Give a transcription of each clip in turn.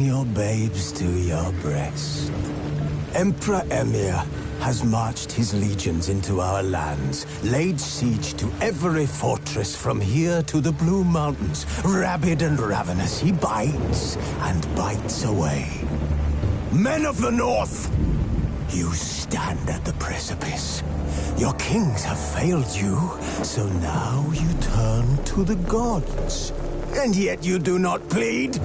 your babes to your breast. Emperor Emir has marched his legions into our lands, laid siege to every fortress from here to the Blue Mountains. Rabid and ravenous, he bites and bites away. Men of the North, you stand at the precipice. Your kings have failed you, so now you turn to the gods. And yet you do not plead.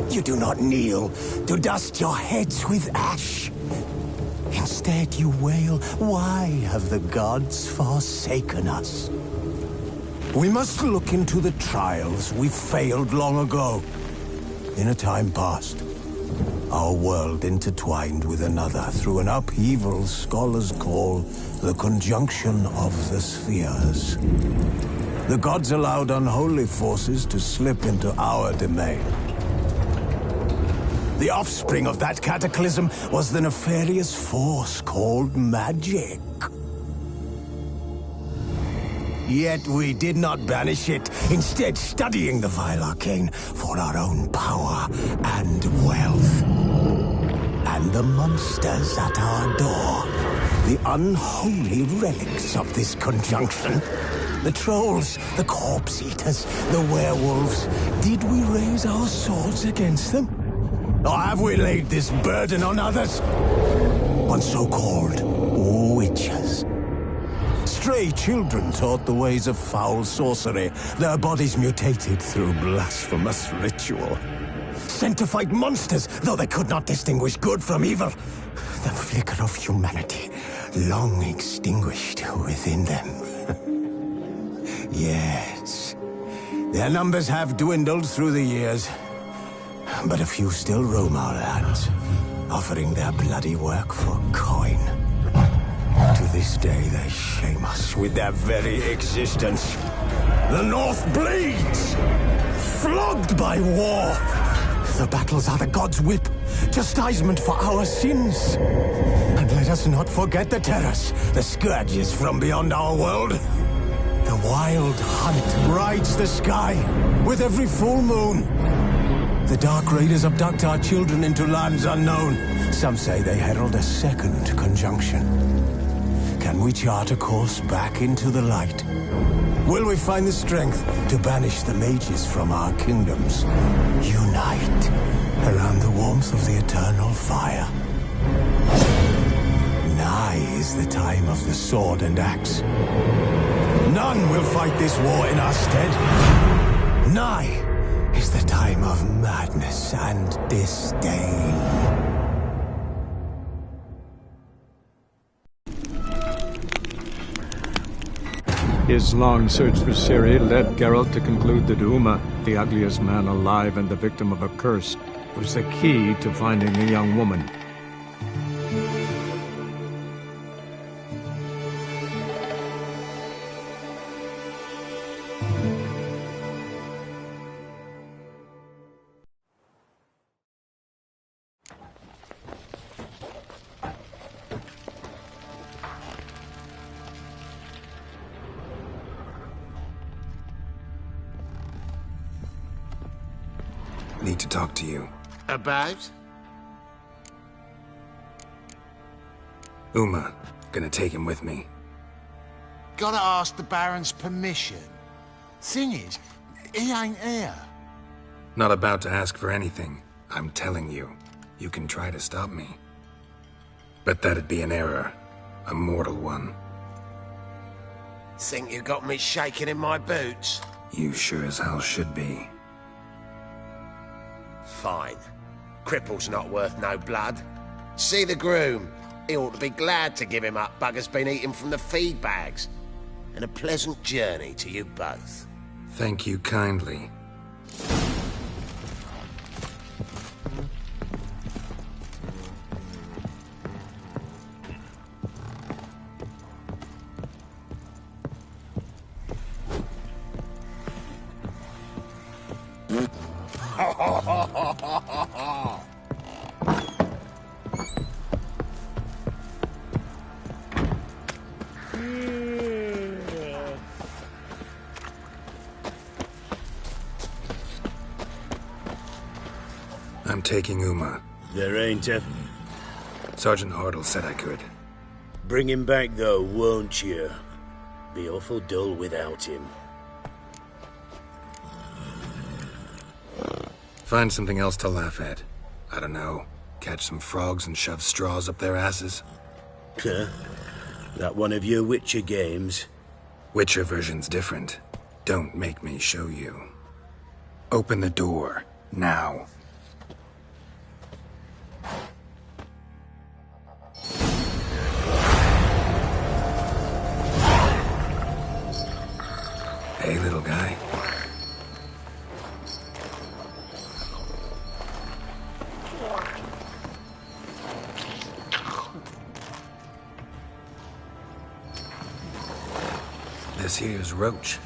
You do not kneel to dust your heads with ash. Instead you wail, why have the gods forsaken us? We must look into the trials we failed long ago. In a time past, our world intertwined with another through an upheaval scholars call the conjunction of the spheres. The gods allowed unholy forces to slip into our domain. The offspring of that cataclysm was the nefarious force called magic. Yet we did not banish it, instead studying the vile arcane for our own power and wealth. And the monsters at our door, the unholy relics of this conjunction. The trolls, the corpse-eaters, the werewolves. Did we raise our swords against them? Or have we laid this burden on others? On so-called witches. Stray children taught the ways of foul sorcery, their bodies mutated through blasphemous ritual. Sent to fight monsters, though they could not distinguish good from evil. The flicker of humanity, long extinguished within them. Yes, their numbers have dwindled through the years. But a few still roam our lands, offering their bloody work for coin. To this day they shame us with their very existence. The North bleeds, flogged by war. The battles are the gods' whip, chastisement for our sins. And let us not forget the terrors, the scourges from beyond our world. The wild hunt rides the sky with every full moon. The Dark Raiders abduct our children into lands unknown. Some say they herald a second conjunction. Can we chart a course back into the light? Will we find the strength to banish the mages from our kingdoms? Unite around the warmth of the eternal fire. Nigh is the time of the sword and axe. None will fight this war in our stead. Nigh is the time of madness and disdain. His long search for Ciri led Geralt to conclude that Uma, the ugliest man alive and the victim of a curse, was the key to finding the young woman. Need to talk to you. About? Uma. Gonna take him with me. Gotta ask the Baron's permission. Thing is, he ain't here. Not about to ask for anything. I'm telling you. You can try to stop me. But that'd be an error. A mortal one. Think you got me shaking in my boots? You sure as hell should be. Fine. Cripple's not worth no blood. See the groom. He ought to be glad to give him up. Bugger's been eating from the feed bags. And a pleasant journey to you both. Thank you kindly. taking Uma. There ain't a... Sergeant Hartle said I could. Bring him back, though, won't you? Be awful dull without him. Find something else to laugh at. I don't know. Catch some frogs and shove straws up their asses. Huh? That one of your Witcher games? Witcher version's different. Don't make me show you. Open the door. Now. Hey, little guy. This here's Roach.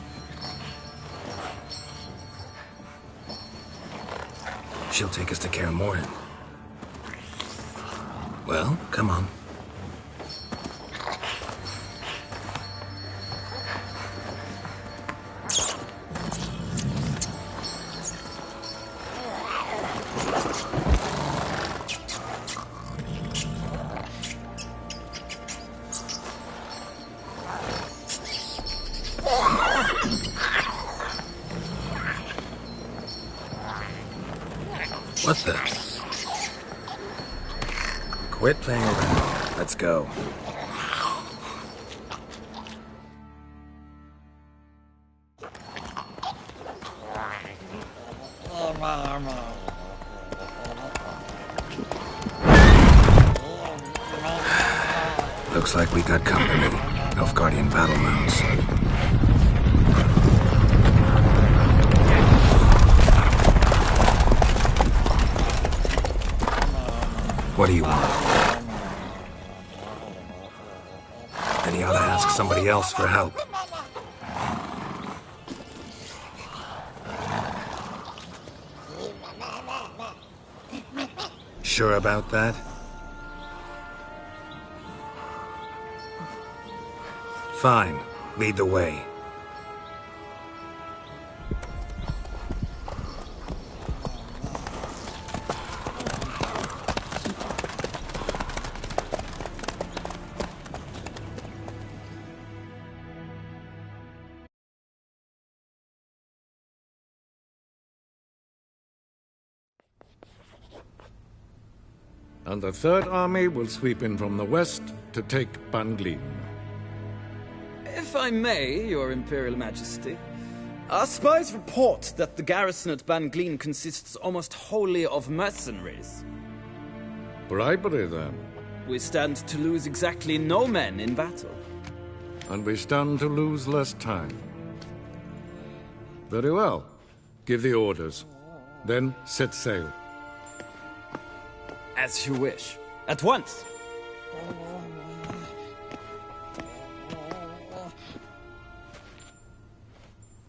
She'll take us to Kaer Morhen. Well, come on. What the? Quit playing around. Let's go. Looks like we got company. Nilfgaardian battle mounts. What do you want? Then you ought to ask somebody else for help. Sure about that? Fine. Lead the way. And the Third Army will sweep in from the west to take Banglin. If I may, Your Imperial Majesty, our spies report that the garrison at Banglin consists almost wholly of mercenaries. Bribery, then. We stand to lose exactly no men in battle. And we stand to lose less time. Very well. Give the orders. Then set sail. As you wish. At once!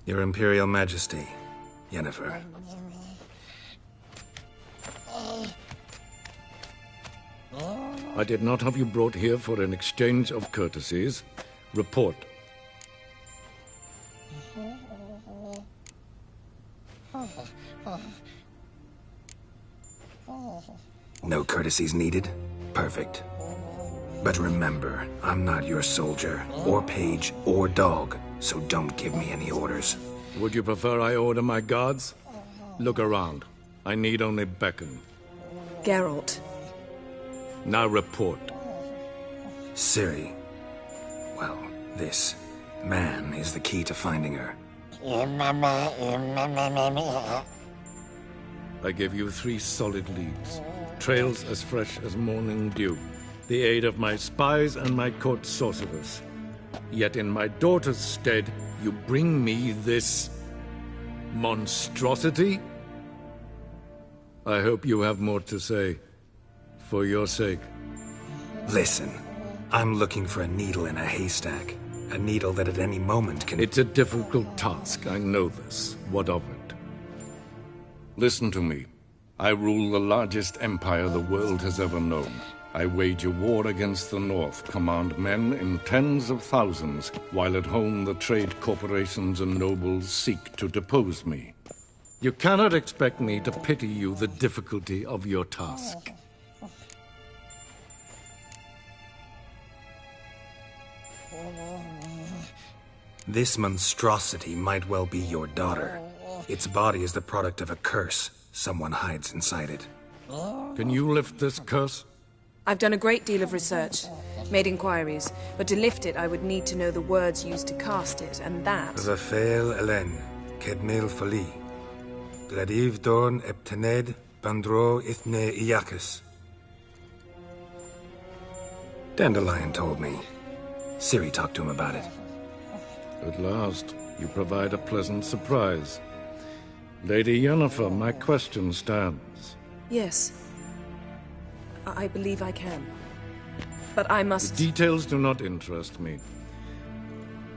Your Imperial Majesty, Yennefer. I did not have you brought here for an exchange of courtesies. Report. No courtesies needed? Perfect. But remember, I'm not your soldier, or page, or dog, so don't give me any orders. Would you prefer I order my guards? Look around. I need only beckon. Geralt. Now report. Ciri. Well, this man is the key to finding her. I give you 3 solid leads. Trails as fresh as morning dew. The aid of my spies and my court sorcerers. Yet in my daughter's stead, you bring me this monstrosity? I hope you have more to say. For your sake. Listen, I'm looking for a needle in a haystack. A needle that at any moment can... It's a difficult task, I know this. What of it? Listen to me. I rule the largest empire the world has ever known. I wage a war against the North, command men in tens of thousands, while at home the trade corporations and nobles seek to depose me. You cannot expect me to pity you the difficulty of your task. This monstrosity might well be your daughter. Its body is the product of a curse. Someone hides inside it. Can you lift this curse? I've done a great deal of research, made inquiries, but to lift it I would need to know the words used to cast it, and that... Vafael Elen, Kedmil Fali. Gladiv Dorn Eptened Bandro Ithne Iacus. Dandelion told me. Ciri talked to him about it. At last, you provide a pleasant surprise. Lady Yennefer, my question stands. Yes. I believe I can. But I must... The details do not interest me.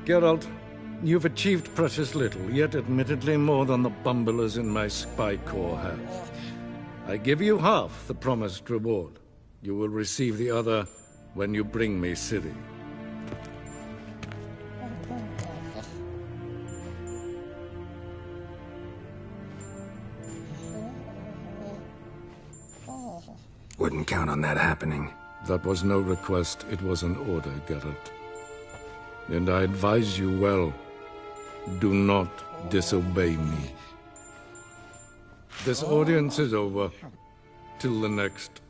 Geralt, you've achieved precious little, yet admittedly more than the bumblers in my spy corps have. I give you half the promised reward. You will receive the other when you bring me Ciri. Wouldn't count on that happening. That was no request, it was an order, Geralt. And I advise you well, do not disobey me. This audience is over. Till the next.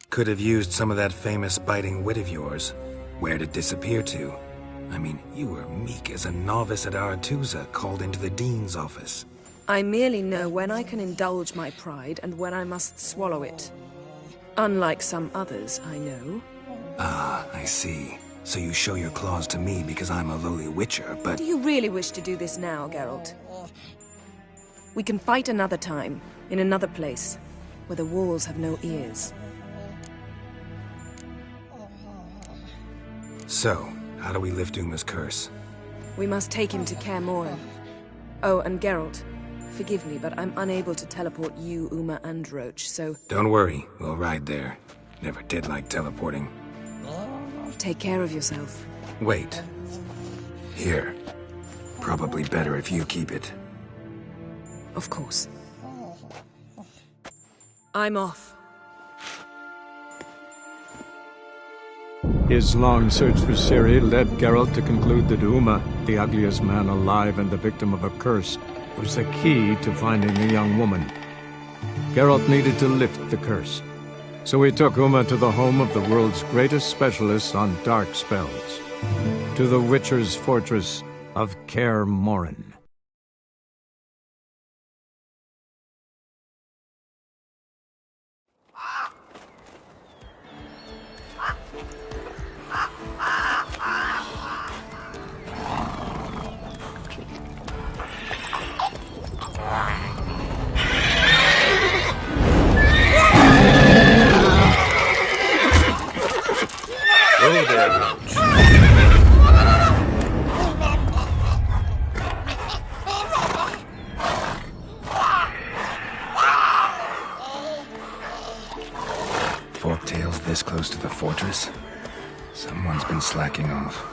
Could have used some of that famous biting wit of yours. Where'd it disappear to? I mean, you were meek as a novice at Aretusa, called into the Dean's office. I merely know when I can indulge my pride and when I must swallow it. Unlike some others, I know. Ah, I see. So you show your claws to me because I'm a lowly witcher, but... Do you really wish to do this now, Geralt? We can fight another time, in another place, where the walls have no ears. So, how do we lift Uma's curse? We must take him to Kaer Morhen. Oh, and Geralt, forgive me, but I'm unable to teleport you, Uma, and Roach, so... Don't worry, we'll ride there. Never did like teleporting. Take care of yourself. Wait. Here. Probably better if you keep it. Of course. I'm off. His long search for Ciri led Geralt to conclude that Uma, the ugliest man alive and the victim of a curse, was the key to finding the young woman. Geralt needed to lift the curse, so he took Uma to the home of the world's greatest specialist on dark spells, to the Witcher's fortress of Kaer Morhen. Oh, there, Roach. Forktails this close to the fortress? Someone's been slacking off.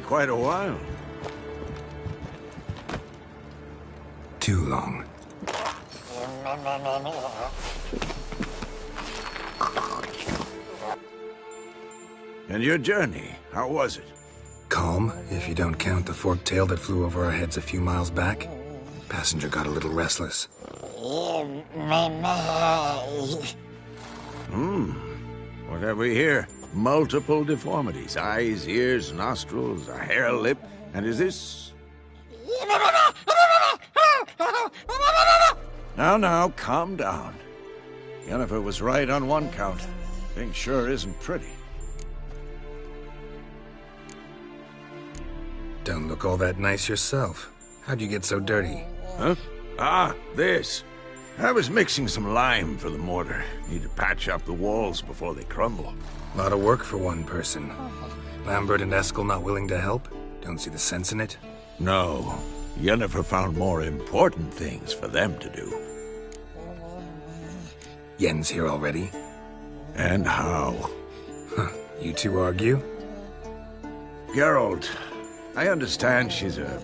Quite a while. Too long. And your journey, how was it? Calm, if you don't count the forktail that flew over our heads a few miles back. Passenger got a little restless. What have we here? Multiple deformities. Eyes, ears, nostrils, a hair lip. And is this... Now, calm down. Yennefer was right on one count. Things sure isn't pretty. Don't look all that nice yourself. How'd you get so dirty? Huh? Ah, this. I was mixing some lime for the mortar. Need to patch up the walls before they crumble. A lot of work for one person. Lambert and Eskel not willing to help? Don't see the sense in it? No. Yennefer found more important things for them to do. Yen's here already? And how? Huh. You two argue? Geralt, I understand she's a...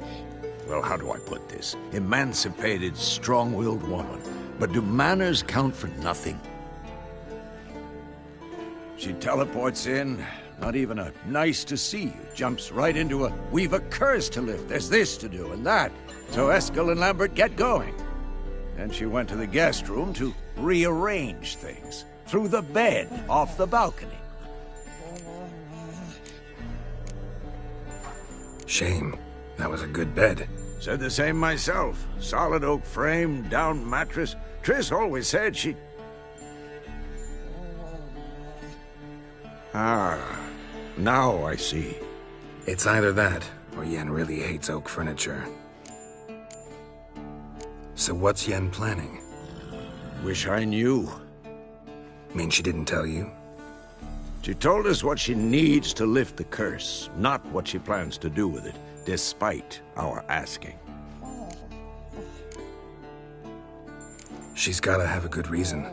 well, how do I put this? Emancipated, strong-willed woman. But do manners count for nothing? She teleports in, not even a nice to see you, jumps right into a we've a curse to lift, there's this to do and that. So Eskel and Lambert get going. Then she went to the guest room to rearrange things. Through the bed, off the balcony. Shame. That was a good bed. Said the same myself. Solid oak frame, down mattress. Triss always said she... Ah, now I see. It's either that, or Yen really hates oak furniture. So what's Yen planning? Wish I knew. Mean she didn't tell you? She told us what she needs to lift the curse, not what she plans to do with it, despite our asking. She's gotta have a good reason.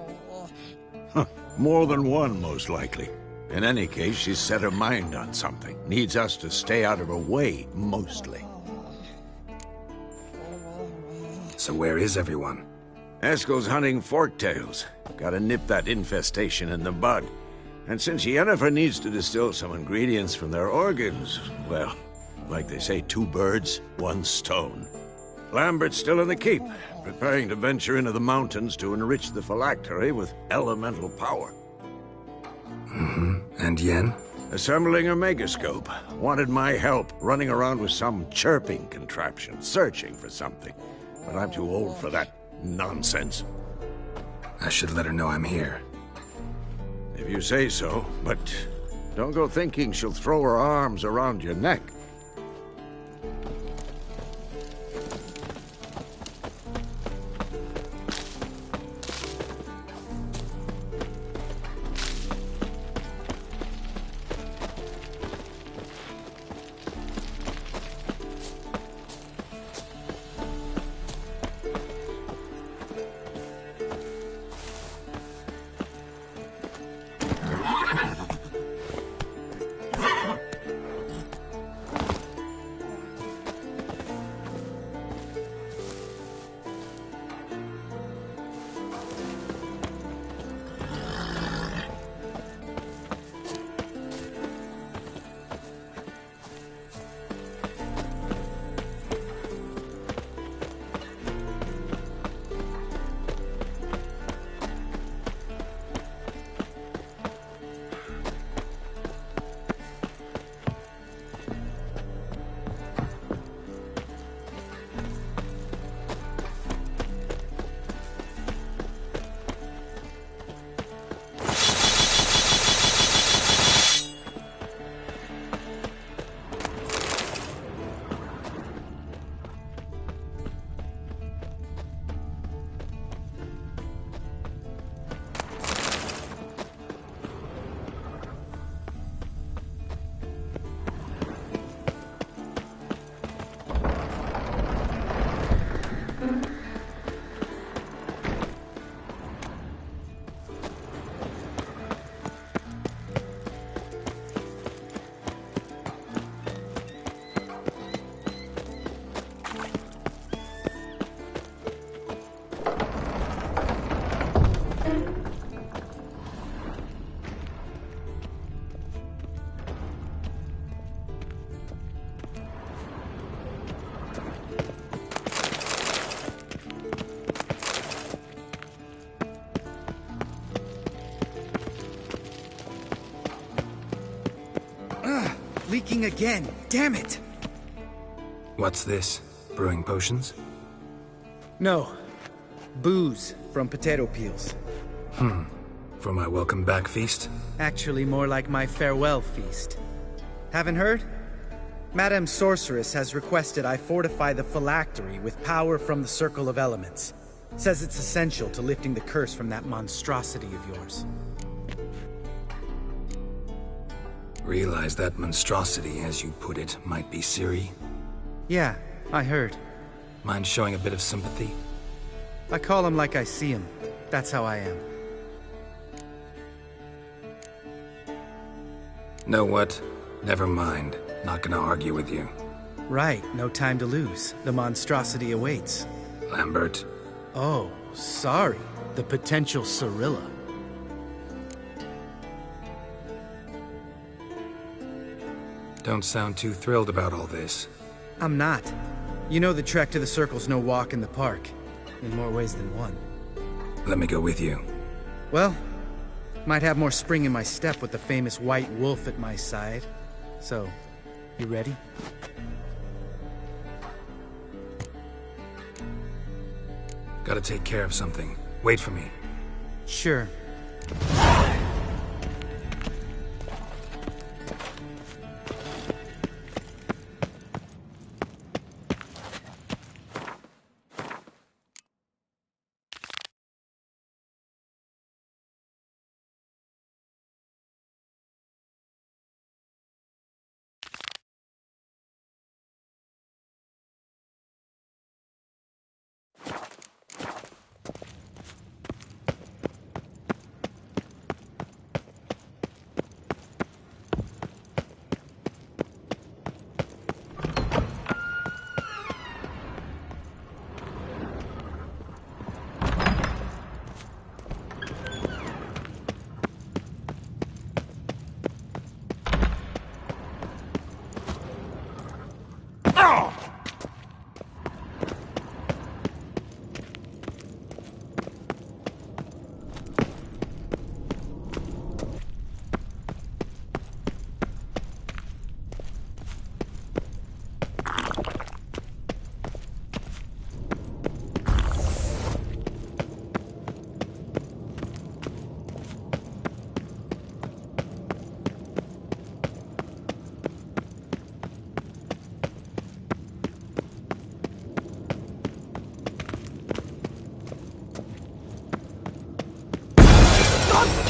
Huh, more than one, most likely. In any case, she's set her mind on something. Needs us to stay out of her way, mostly. So where is everyone? Eskel's hunting forktails. Gotta nip that infestation in the bud. And since Yennefer needs to distill some ingredients from their organs, well, like they say, 2 birds, 1 stone. Lambert's still in the keep, preparing to venture into the mountains to enrich the phylactery with elemental power. And Yen? Assembling a megascope. Wanted my help running around with some chirping contraption, searching for something. But I'm too old for that nonsense. I should let her know I'm here. If you say so, but don't go thinking she'll throw her arms around your neck. Leaking again. Damn it! What's this? Brewing potions? No. Booze from potato peels. For my welcome back feast? Actually more like my farewell feast. Haven't heard? Madame Sorceress has requested I fortify the phylactery with power from the Circle of Elements. Says it's essential to lifting the curse from that monstrosity of yours. Realize that monstrosity, as you put it, might be Ciri? Yeah, I heard. Mind showing a bit of sympathy? I call him like I see him. That's how I am. Know what? Never mind. Not gonna argue with you. Right, no time to lose. The monstrosity awaits. Lambert. Oh, sorry. The potential Cirilla. Don't sound too thrilled about all this. I'm not. You know the trek to the Circle's no walk in the park. In more ways than one. Let me go with you. Well, might have more spring in my step with the famous white wolf at my side. So, you ready? Gotta take care of something. Wait for me. Sure.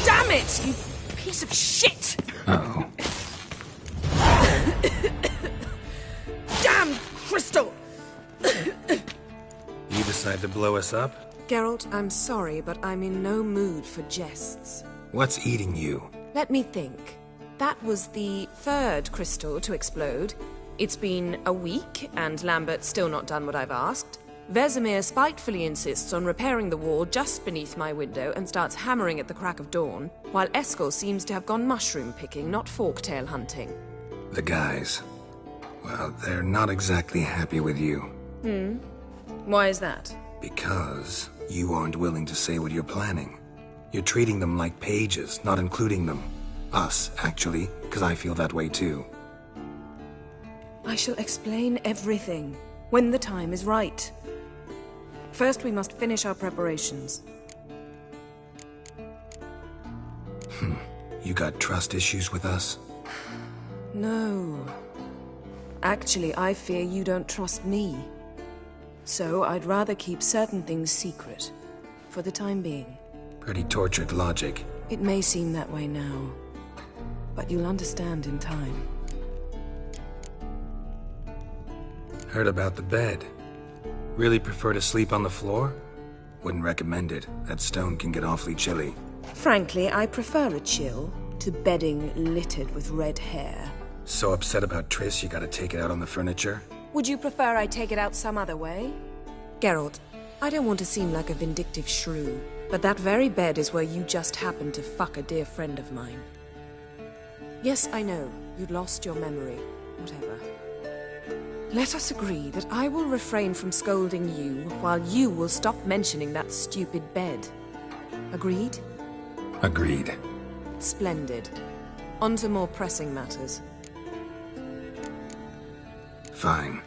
Damn it, you piece of shit! Uh-oh. Damn crystal! You decide to blow us up? Geralt, I'm sorry, but I'm in no mood for jests. What's eating you? Let me think. That was the third crystal to explode. It's been a week, and Lambert's still not done what I've asked. Vesemir spitefully insists on repairing the wall just beneath my window and starts hammering at the crack of dawn, while Eskel seems to have gone mushroom picking, not forktail hunting. The guys. Well, they're not exactly happy with you. Why is that? Because you aren't willing to say what you're planning. You're treating them like pages, not including them. Us, actually, because I feel that way too. I shall explain everything when the time is right. First, we must finish our preparations. You got trust issues with us? No. Actually, I fear you don't trust me. So, I'd rather keep certain things secret. For the time being. Pretty tortured logic. It may seem that way now. But you'll understand in time. Heard about the bed. Really prefer to sleep on the floor? Wouldn't recommend it. That stone can get awfully chilly. Frankly, I prefer a chill to bedding littered with red hair. So upset about Triss you gotta take it out on the furniture? Would you prefer I take it out some other way? Geralt, I don't want to seem like a vindictive shrew, but that very bed is where you just happened to fuck a dear friend of mine. Yes, I know, you'd lost your memory. Whatever. Let us agree that I will refrain from scolding you, while you will stop mentioning that stupid bed. Agreed? Agreed. Splendid. On to more pressing matters. Fine.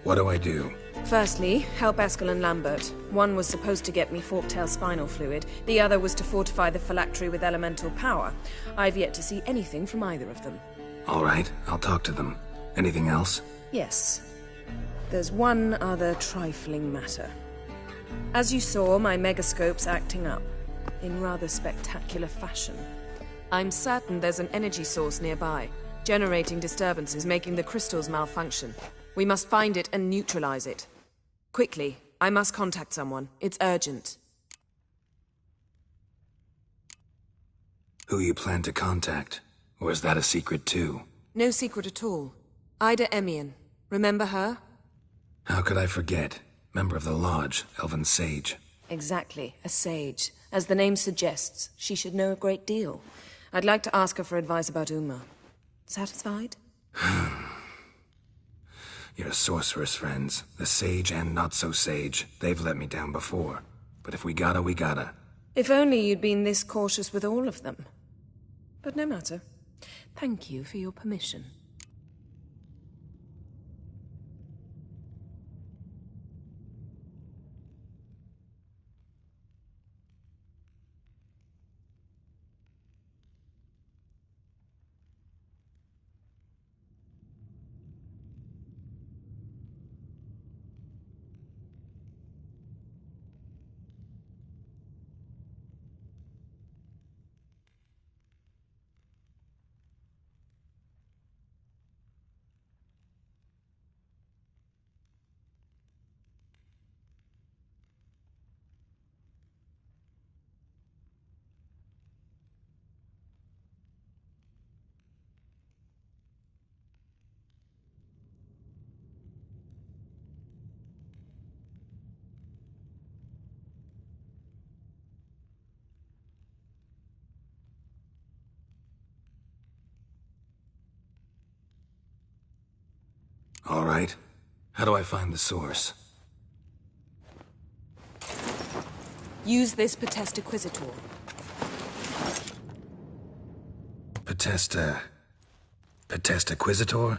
What do I do? Firstly, help Eskel and Lambert. One was supposed to get me Forktail spinal fluid, the other was to fortify the phylactery with elemental power. I've yet to see anything from either of them. All right, I'll talk to them. Anything else? Yes. There's one other trifling matter. As you saw, my megascope's acting up, in rather spectacular fashion. I'm certain there's an energy source nearby, generating disturbances, making the crystals malfunction. We must find it and neutralize it. Quickly, I must contact someone. It's urgent. Who you plan to contact? Or is that a secret too? No secret at all. Ida Emian. Remember her? How could I forget? Member of the Lodge, Elven Sage. Exactly, a sage. As the name suggests, she should know a great deal. I'd like to ask her for advice about Uma. Satisfied? Your sorceress friends, the sage and not-so-sage, they've let me down before. But if we gotta, we gotta. If only you'd been this cautious with all of them. But no matter. Thank you for your permission. All right. How do I find the source? Use this Potestaquisitor. Potestaquisitor?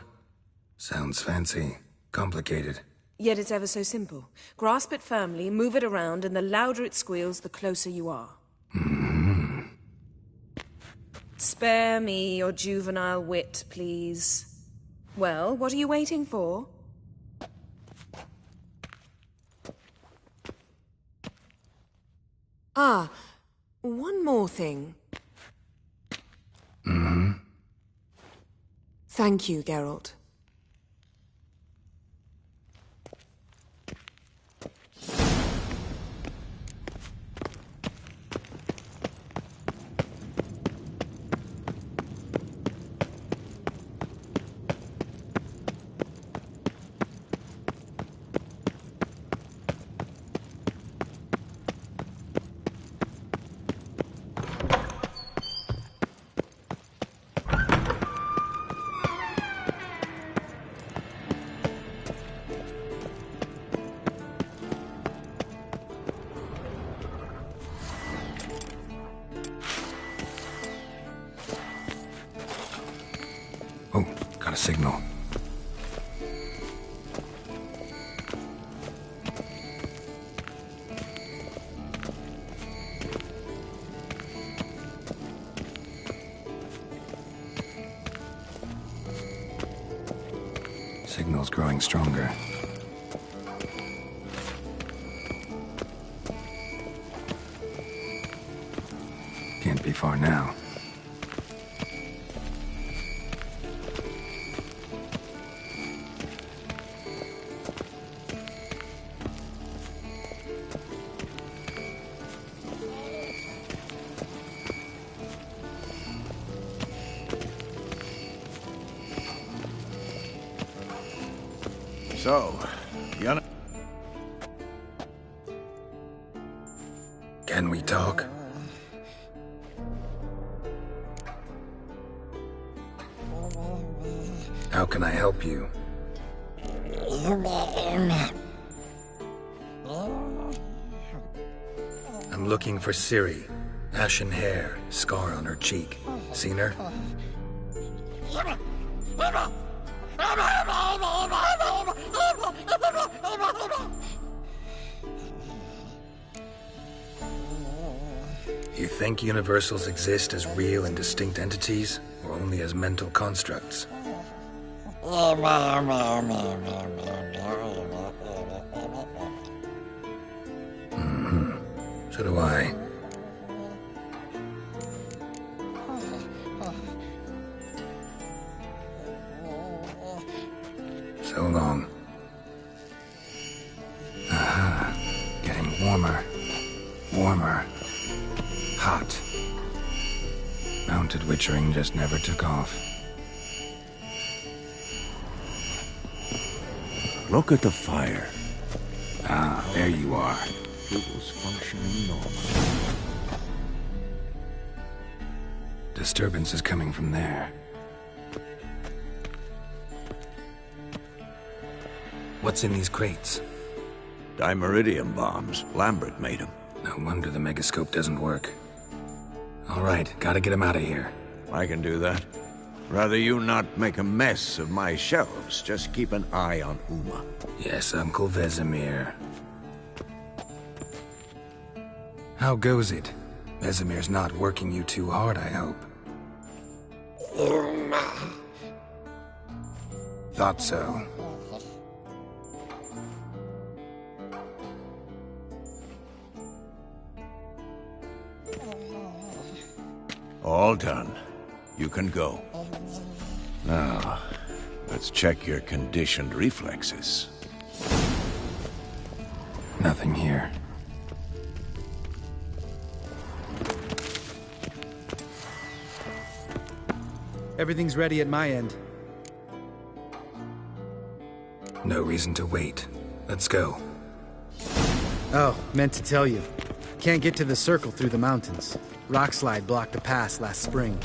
Sounds fancy. Complicated. Yet it's ever so simple. Grasp it firmly, move it around, and the louder it squeals, the closer you are. Spare me your juvenile wit, please. Well, what are you waiting for? Ah, one more thing. Thank you, Geralt. Oh, got a signal. Signal's growing stronger. Can't be far now. So, Yana... Can we talk? How can I help you? I'm looking for Ciri. Ashen hair, scar on her cheek. Seen her? You think universals exist as real and distinct entities, or only as mental constructs? So do I. So long. Aha. Getting warmer. Warmer. Hot. Mounted witchering just never took off. Look at the fire. Ah, there you are. It was functioning normally. Disturbance is coming from there. What's in these crates? Dimeridium bombs. Lambert made them. No wonder the megascope doesn't work. All right, gotta get him out of here. I can do that. Rather you not make a mess of my shelves. Just keep an eye on Uma. Yes, Uncle Vesemir. How goes it? Vesemir's not working you too hard, I hope. Thought so. All done. You can go. Now, let's check your conditioned reflexes. Nothing here. Everything's ready at my end. No reason to wait. Let's go. Oh, meant to tell you. Can't get to the circle through the mountains. Rockslide blocked the pass last spring.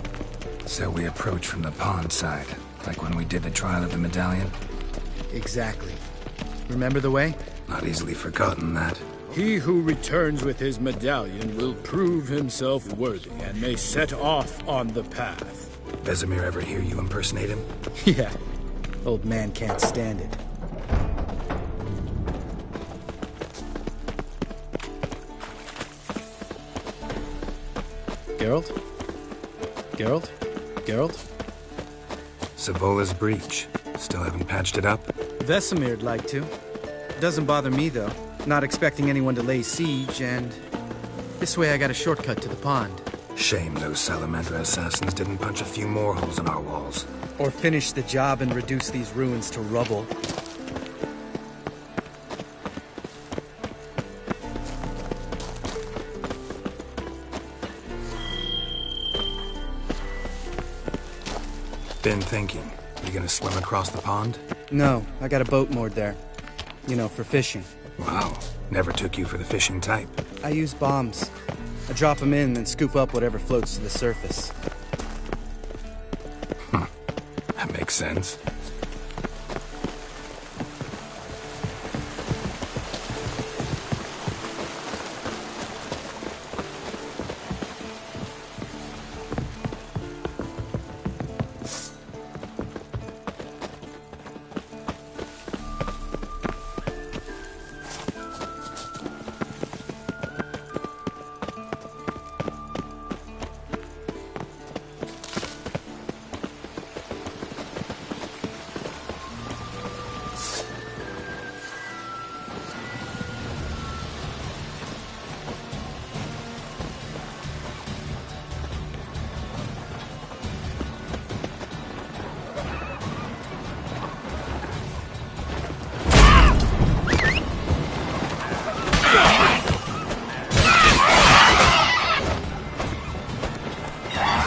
So we approach from the pond side, like when we did the trial of the medallion? Exactly. Remember the way? Not easily forgotten, that. He who returns with his medallion will prove himself worthy and may set off on the path. Vesemir ever hear you impersonate him? Yeah. Old man can't stand it. Geralt? Geralt? Geralt? Savola's breach. Still haven't patched it up? Vesemir'd like to. Doesn't bother me, though. Not expecting anyone to lay siege, and... this way I got a shortcut to the pond. Shame those Salamander assassins didn't punch a few more holes in our walls. Or finish the job and reduce these ruins to rubble. Been thinking. You gonna swim across the pond? No, I got a boat moored there. You know, for fishing. Wow. Never took you for the fishing type. I use bombs. I drop them in and scoop up whatever floats to the surface. That makes sense.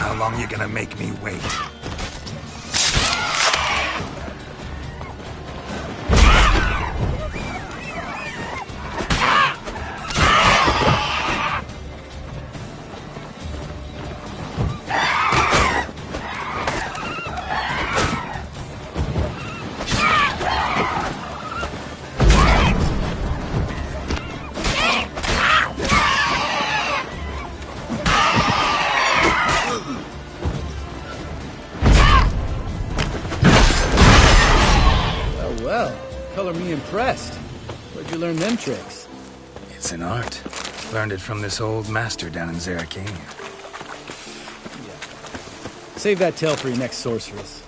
How long you gonna make me wait? color me impressed. Where'd you learn them tricks? It's an art. Learned it from this old master down in Zerrikania. Yeah. Save that tale for your next sorceress.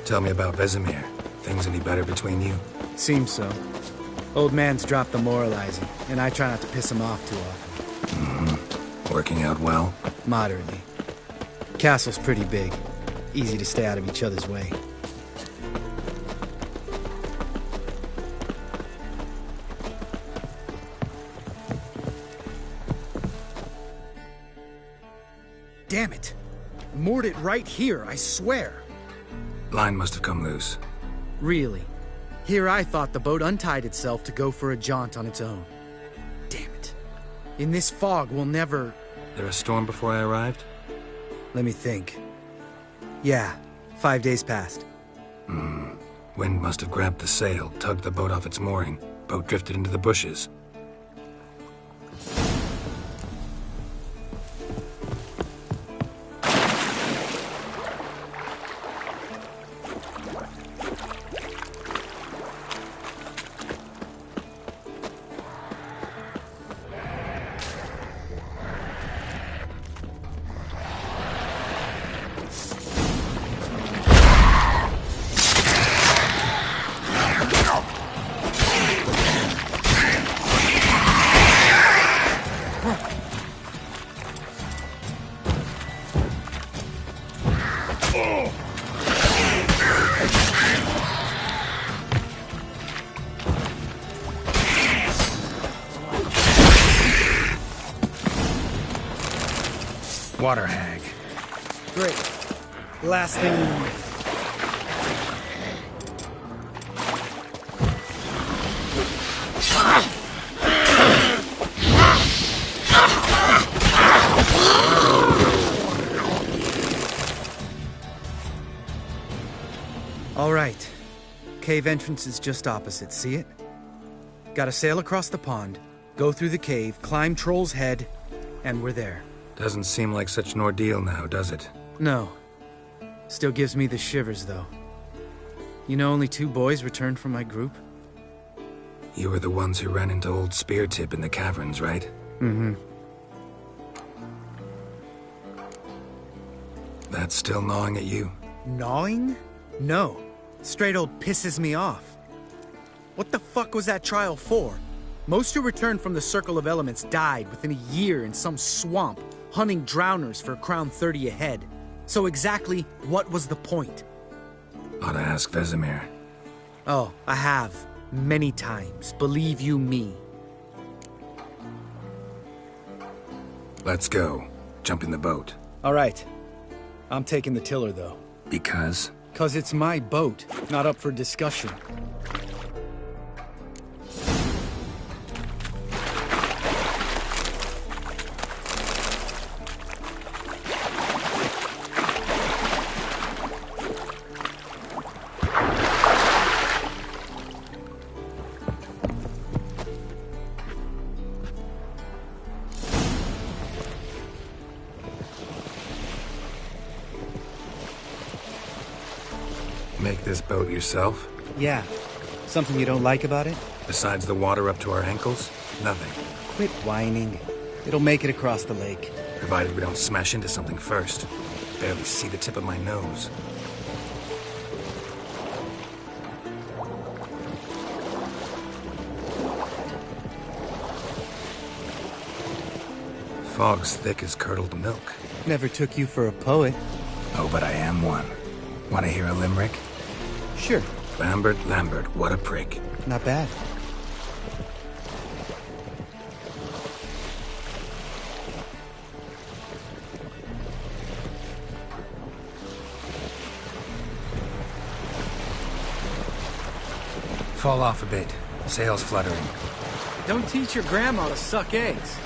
Tell me about Vesemir. Things any better between you? Seems so. Old man's dropped the moralizing, and I try not to piss him off too often. Mm-hmm. Working out well? Moderately. Castle's pretty big. Easy to stay out of each other's way. Damn it! Moored it right here, I swear! Line must have come loose. Really? Here I thought the boat untied itself to go for a jaunt on its own. Damn it. In this fog, we'll never... There a storm before I arrived? Let me think. Yeah, 5 days passed. Wind must have grabbed the sail, tugged the boat off its mooring. Boat drifted into the bushes. Water hag. Great. Last thing we need. All right. Cave entrance is just opposite, see it? Gotta sail across the pond, go through the cave, climb Troll's Head, and we're there. Doesn't seem like such an ordeal now, does it? No. Still gives me the shivers, though. You know only 2 boys returned from my group? You were the ones who ran into old Speartip in the caverns, right? Mm-hmm. That's still gnawing at you? Gnawing? No. Straight old pisses me off. What the fuck was that trial for? Most who returned from the Circle of Elements died within a year in some swamp, hunting drowners for a crown 30 a head. So exactly what was the point? Ought to ask Vesemir. Oh, I have. Many times. Believe you me. Let's go. Jump in the boat. All right. I'm taking the tiller, though. Because? 'Cause it's my boat, not up for discussion. Make this boat yourself? Yeah. Something you don't like about it? Besides the water up to our ankles? Nothing. Quit whining. It'll make it across the lake. Provided we don't smash into something first. Barely see the tip of my nose. Fog's thick as curdled milk. Never took you for a poet. Oh, but I am one. Want to hear a limerick? Sure. Lambert, what a prick. Not bad. fall off a bit. Sail's fluttering. Don't teach your grandma to suck eggs.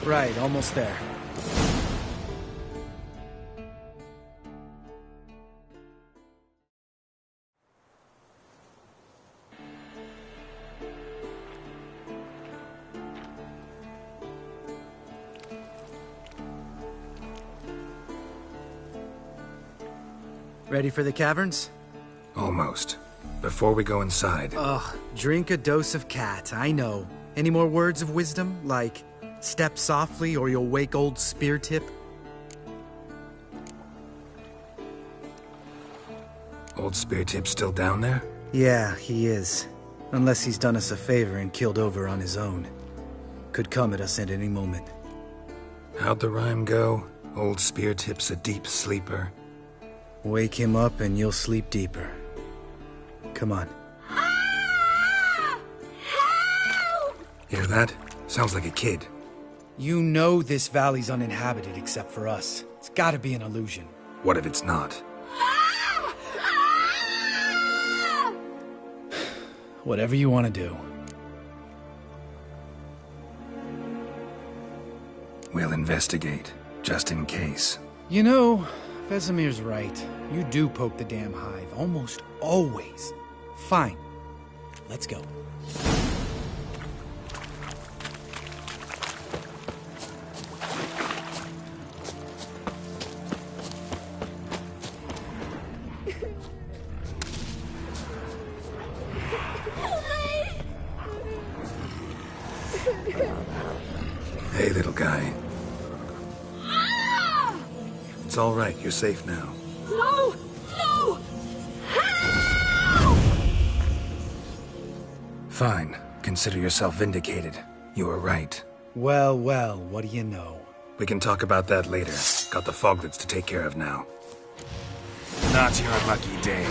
Right, almost there. Ready for the caverns? Almost. Before we go inside... Ugh, drink a dose of cat, I know. Any more words of wisdom, like, step softly or you'll wake old Spear Tip? Old Spear Tip's still down there? Yeah, he is. Unless he's done us a favor and killed over on his own. Could come at us at any moment. How'd the rhyme go? Old Spear Tip's a deep sleeper. Wake him up and you'll sleep deeper. Come on. Hear that? Sounds like a kid. You know this valley's uninhabited except for us. It's gotta be an illusion. What if it's not? Whatever you want to do. We'll investigate, just in case. You know, Vesemir's right. You do poke the damn hive, almost always. Fine. Let's go. Hey, little guy. It's all right. You're safe now. No! No! Fine. Consider yourself vindicated. You were right. Well, well, what do you know? We can talk about that later. Got the foglets to take care of now. Not your lucky day.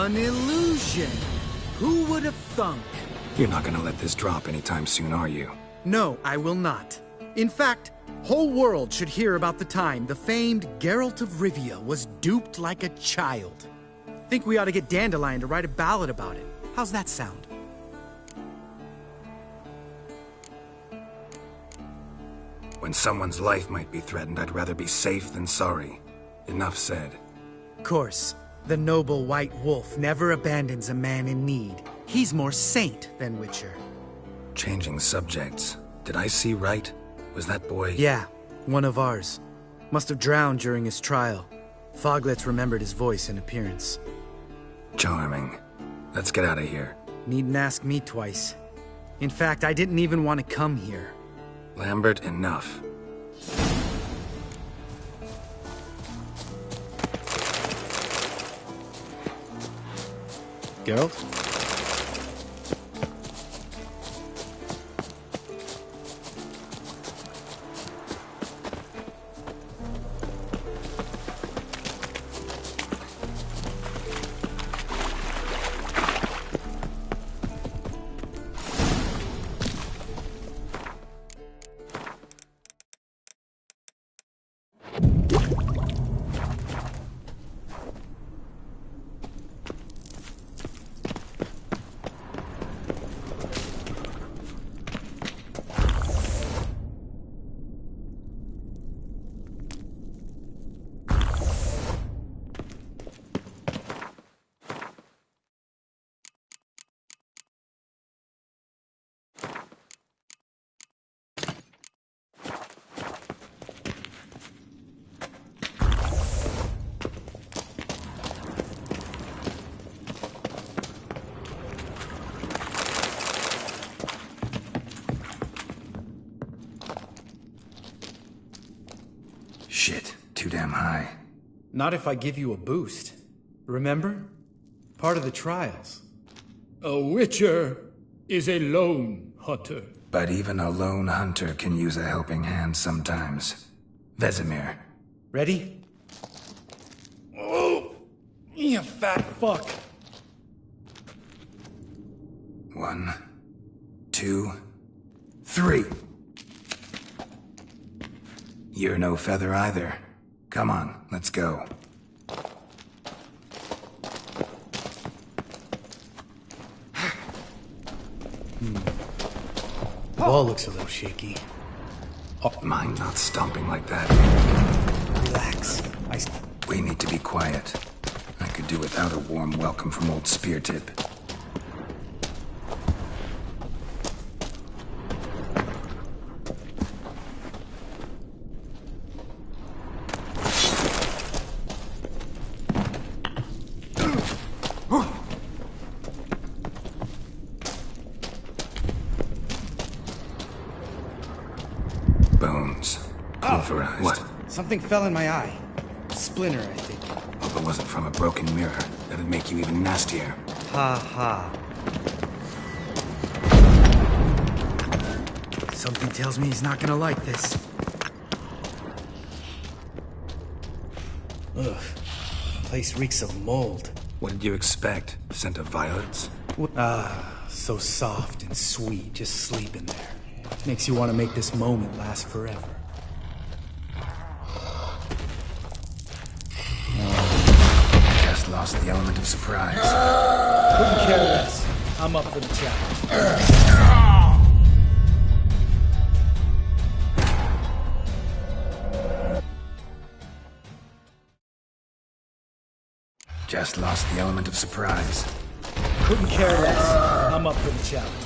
An illusion! Who would have thunk? You're not gonna let this drop anytime soon, are you? No, I will not. In fact, whole world should hear about the time the famed Geralt of Rivia was duped like a child. Think we ought to get Dandelion to write a ballad about it. How's that sound? When someone's life might be threatened, I'd rather be safe than sorry. Enough said. Of course, the noble white wolf never abandons a man in need. He's more saint than Witcher. Changing subjects. Did I see right? Was that boy... Yeah, one of ours. Must have drowned during his trial. Foglets remembered his voice and appearance. Charming. Let's get out of here. Needn't ask me twice. In fact, I didn't even want to come here. Lambert, enough. Geralt? Shit, too damn high. Not if I give you a boost. Remember? Part of the trials. A witcher is a lone hunter. But even a lone hunter can use a helping hand sometimes. Vesemir. Ready? Oh! You fat fuck! 1, 2, 3. You're no feather either. Come on, let's go. The ball looks a little shaky. Oh, mine not stomping like that. Relax. We need to be quiet. I could do without a warm welcome from old Speartip. Bones. Pulverized. What? Something fell in my eye. Splinter, I think. Hope it wasn't from a broken mirror. That'd make you even nastier. Ha ha. Something tells me he's not gonna like this. Ugh. Place reeks of mold. What did you expect? Scent of violets? Ah, so soft and sweet, just sleeping there. Makes you want to make this moment last forever. Just lost the element of surprise. Couldn't care less. I'm up for the challenge. Just lost the element of surprise. Couldn't care less. I'm up for the challenge.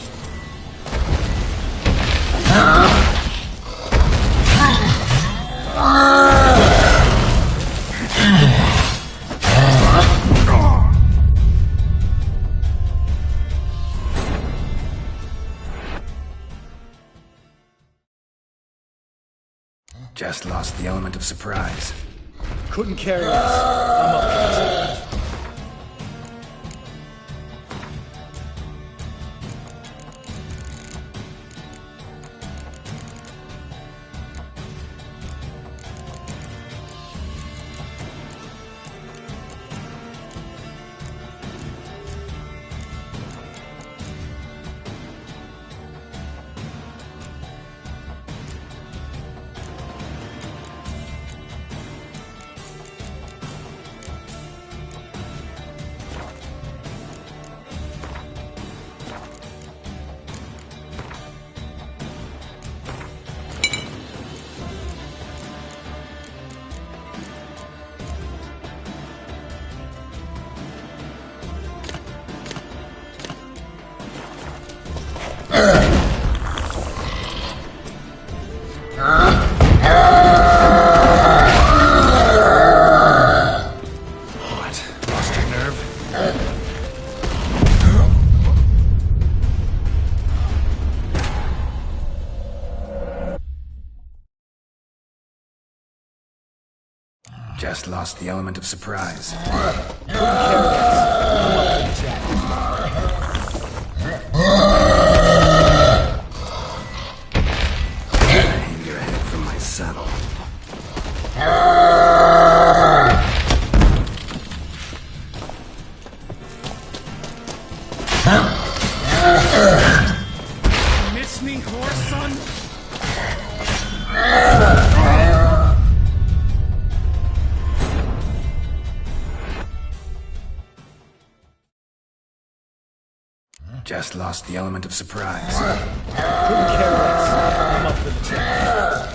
Just lost the element of surprise. Couldn't care less. I'm up for the challenge. What? Lost your nerve? Just lost the element of surprise. Aim your head from my saddle. Miss me, horse son? Just lost the element of surprise. Couldn't care less. I'm up for the challenge.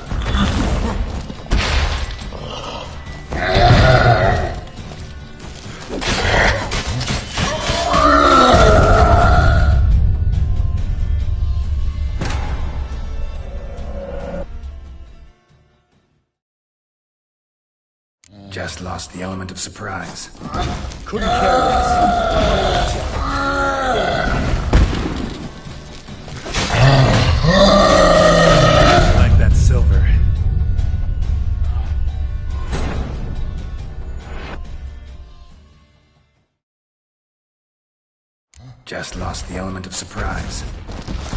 Just lost the element of surprise. Couldn't care less. I'm up for the challenge. Like that silver. Just lost the element of surprise.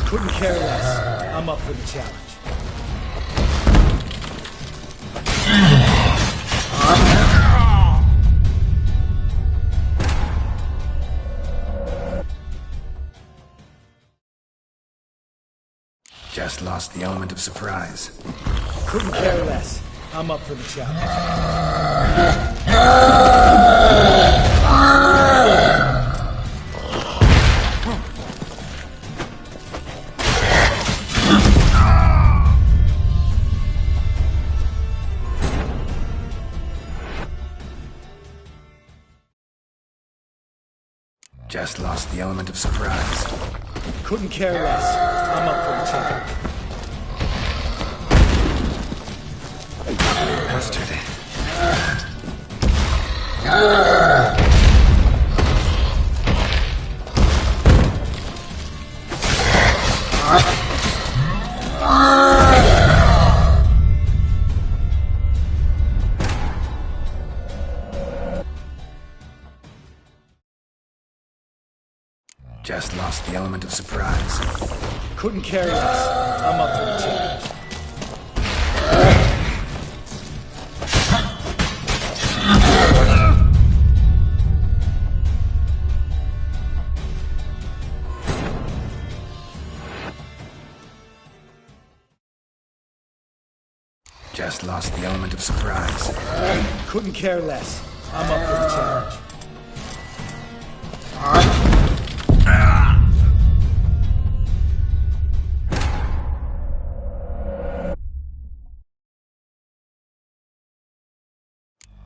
Couldn't care less. I'm up for the challenge. Just lost the element of surprise. Couldn't care less. I'm up for the challenge. Just lost the element of surprise. Couldn't care less. I'm up for the challenge. Bastard. Just lost the element of surprise. Couldn't care less. I'm up for the challenge. Just lost the element of surprise. Couldn't care less. I'm up for the challenge.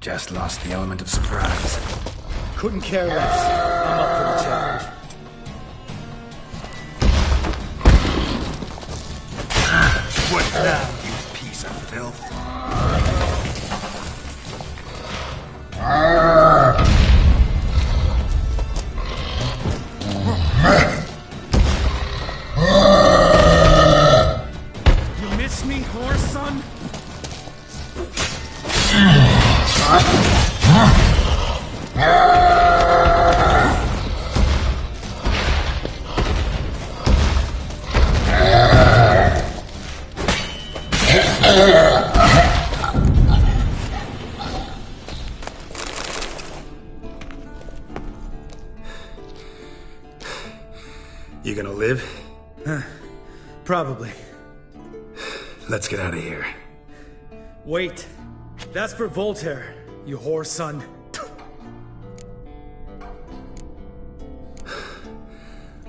Just lost the element of surprise. Couldn't care less. I'm up for the challenge. What now, you piece of filth? You miss me, horse son? You gonna live? Probably. Let's get out of here. Wait. That's for Voltaire, you whore son.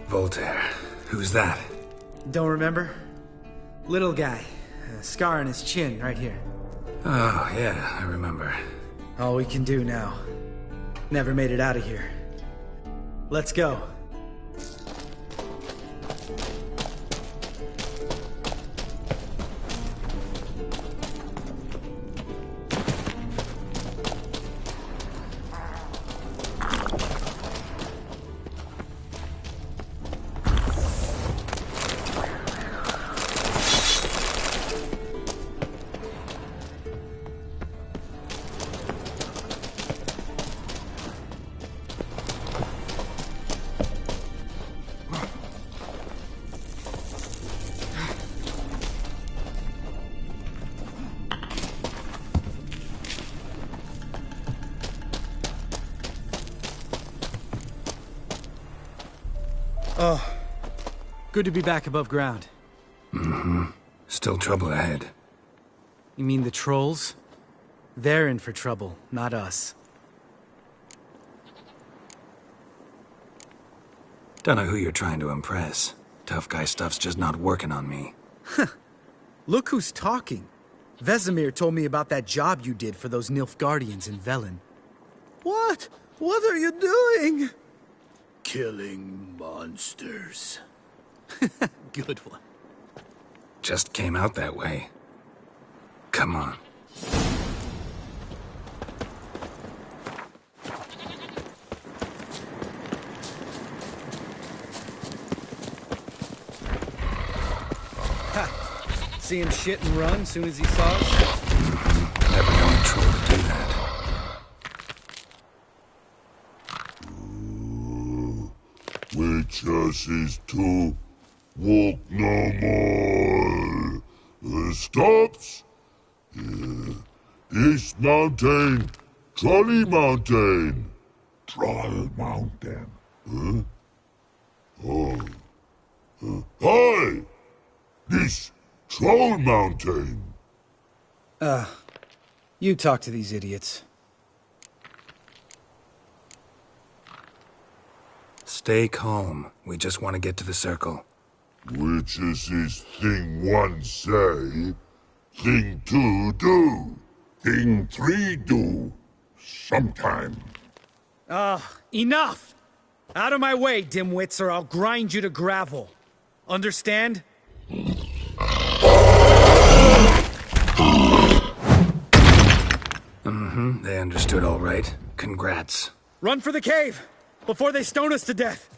Voltaire. Who's that? Don't remember? Little guy. A scar on his chin, right here. Oh, yeah, I remember. All we can do now. Never made it out of here. Let's go. Oh, good to be back above ground. Mm-hmm. Still trouble ahead. You mean the trolls? They're in for trouble, not us. Don't know who you're trying to impress. Tough guy stuff's just not working on me. Look who's talking. Vesemir told me about that job you did for those Nilfgaardians in Velen. What? What are you doing? Killing monsters. Good one. Just came out that way. Come on. See him shit and run soon as he saw us? Never known a troll to do that. Witches is to walk no more. Stops? East Mountain, Trolley Mountain. Troll Mountain. Huh? Oh. Hi! This Troll Mountain. You talk to these idiots. Stay calm. We just want to get to the circle. Which is this thing one say, thing two do, thing three do, sometime. Enough! Out of my way, dimwits, or I'll grind you to gravel. Understand? Mm-hmm, they understood all right. Congrats. Run for the cave! Before they stone us to death!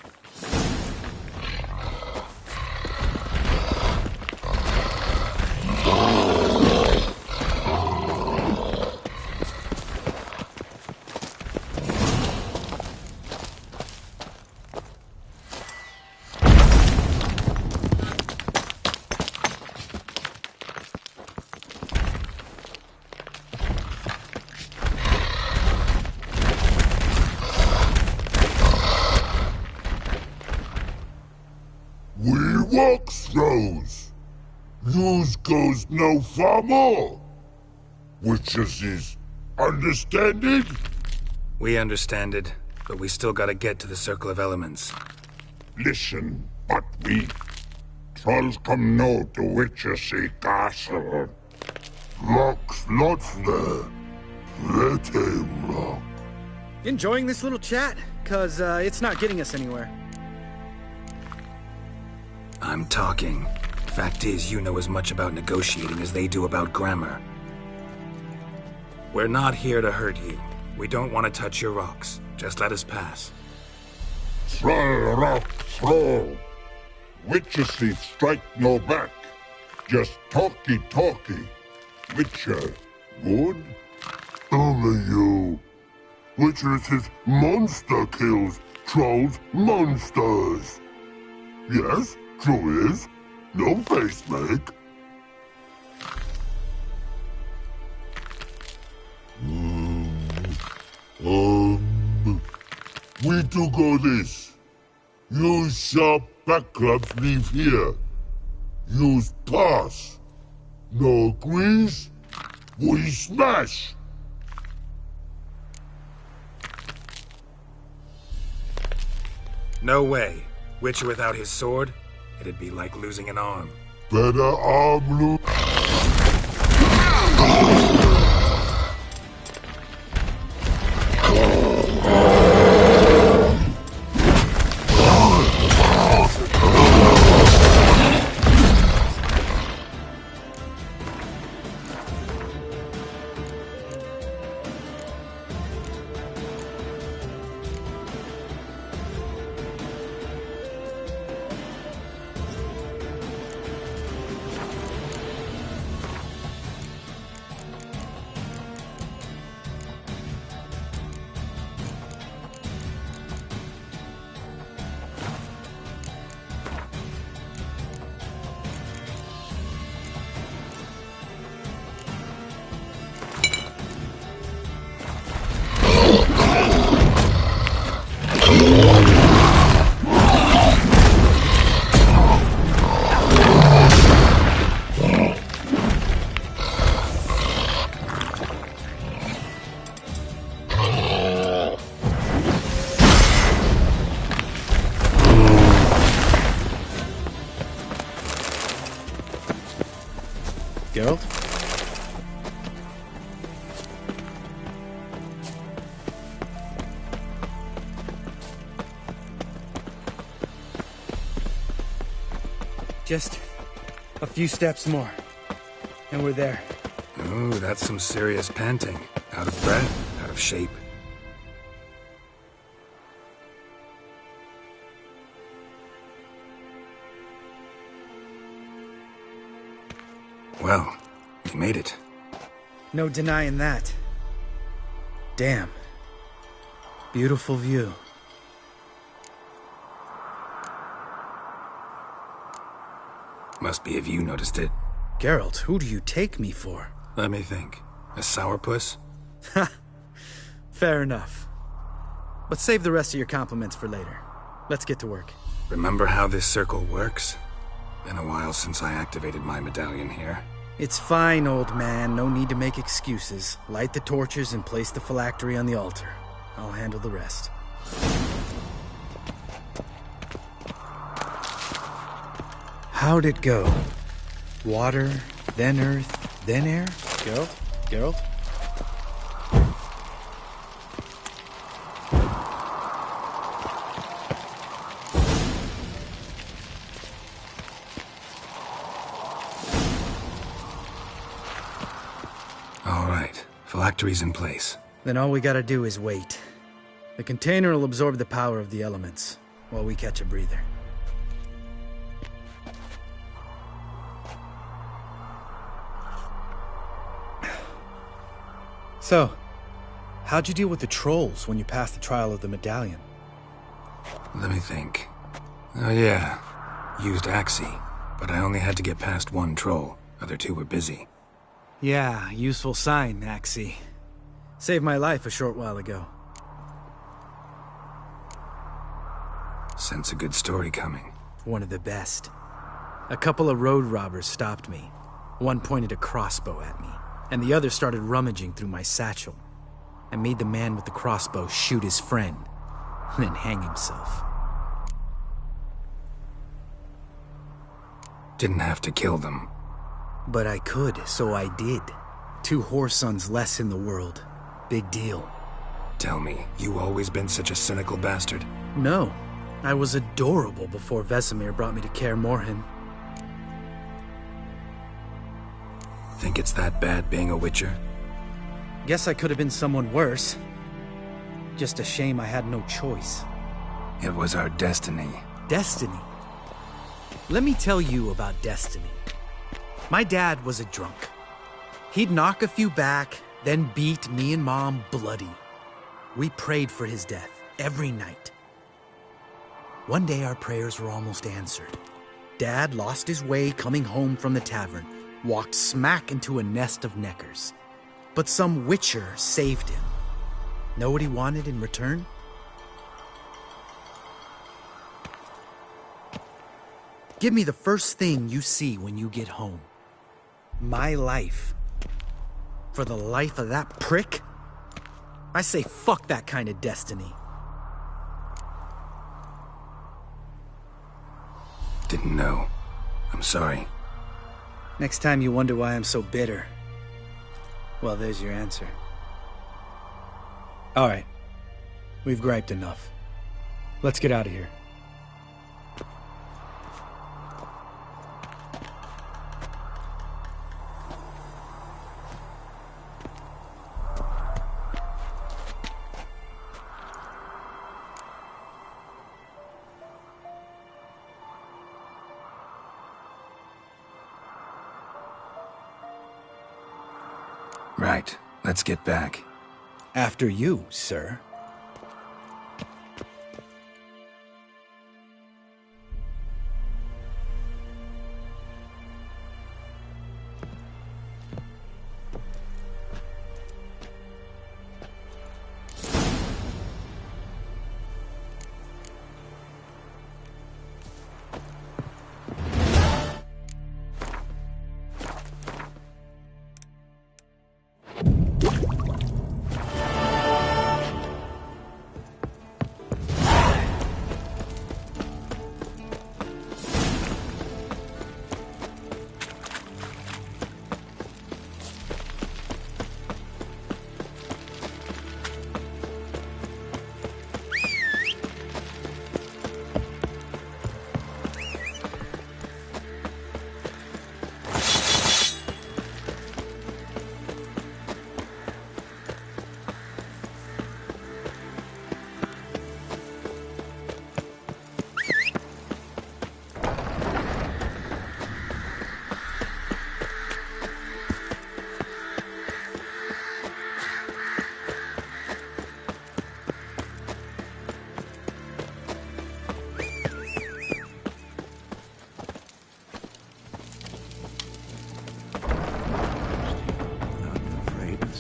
Walk throws. Yous goes no far more. Witches is understanded? We understand it, but we still gotta get to the Circle of Elements. Listen, but we trolls come no to Witches castle. Rocks lots there. Pretty rock. Enjoying this little chat? 'Cause it's not getting us anywhere. I'm talking. Fact is, you know as much about negotiating as they do about grammar. We're not here to hurt you. We don't want to touch your rocks. Just let us pass. Troll rock troll. Witches strike no back. Just talky. Witcher, good? Only you. Witches is monster kills. Trolls monsters. Yes? True is. No face make. We do go this. Use sharp back clubs leave here. Use pass. No agrees? We smash. No way. Witcher without his sword? It'd be like losing an arm. Better arm lose. Just a few steps more, and we're there. Ooh, that's some serious panting. Out of breath, out of shape. Well, you made it. No denying that. Damn. Beautiful view. Must be if you noticed it. Geralt, who do you take me for? Let me think. A sourpuss? Ha! Fair enough. But save the rest of your compliments for later. Let's get to work. Remember how this circle works? Been a while since I activated my medallion here. It's fine, old man. No need to make excuses. Light the torches and place the phylactery on the altar. I'll handle the rest. How'd it go? Water, then earth, then air? Geralt? Geralt? All right. Phylactery's in place. Then all we gotta do is wait. The container will absorb the power of the elements, while we catch a breather. So, how'd you deal with the trolls when you passed the trial of the medallion? Let me think. Oh yeah. Used Axii, but I only had to get past one troll. Other two were busy. Yeah, useful sign, Axii. Saved my life a short while ago. Sense a good story coming. One of the best. A couple of road robbers stopped me. One pointed a crossbow at me, and the other started rummaging through my satchel. I made the man with the crossbow shoot his friend, then hang himself. Didn't have to kill them. But I could, so I did. 2 whoresons less in the world. Big deal. Tell me, you always been such a cynical bastard? No. I was adorable before Vesemir brought me to Kaer Morhen. Think it's that bad being a witcher? Guess I could have been someone worse. Just a shame I had no choice. It was our destiny. Destiny? Let me tell you about destiny. My dad was a drunk. He'd knock a few back, then beat me and Mom bloody. We prayed for his death every night. One day our prayers were almost answered. Dad lost his way coming home from the tavern, walked smack into a nest of neckers. But some witcher saved him. Know what he wanted in return? Give me the first thing you see when you get home. My life. For the life of that prick? I say fuck that kind of destiny. Didn't know. I'm sorry. Next time you wonder why I'm so bitter, well, there's your answer. All right. We've griped enough. Let's get out of here. Right. Let's get back. After you, sir.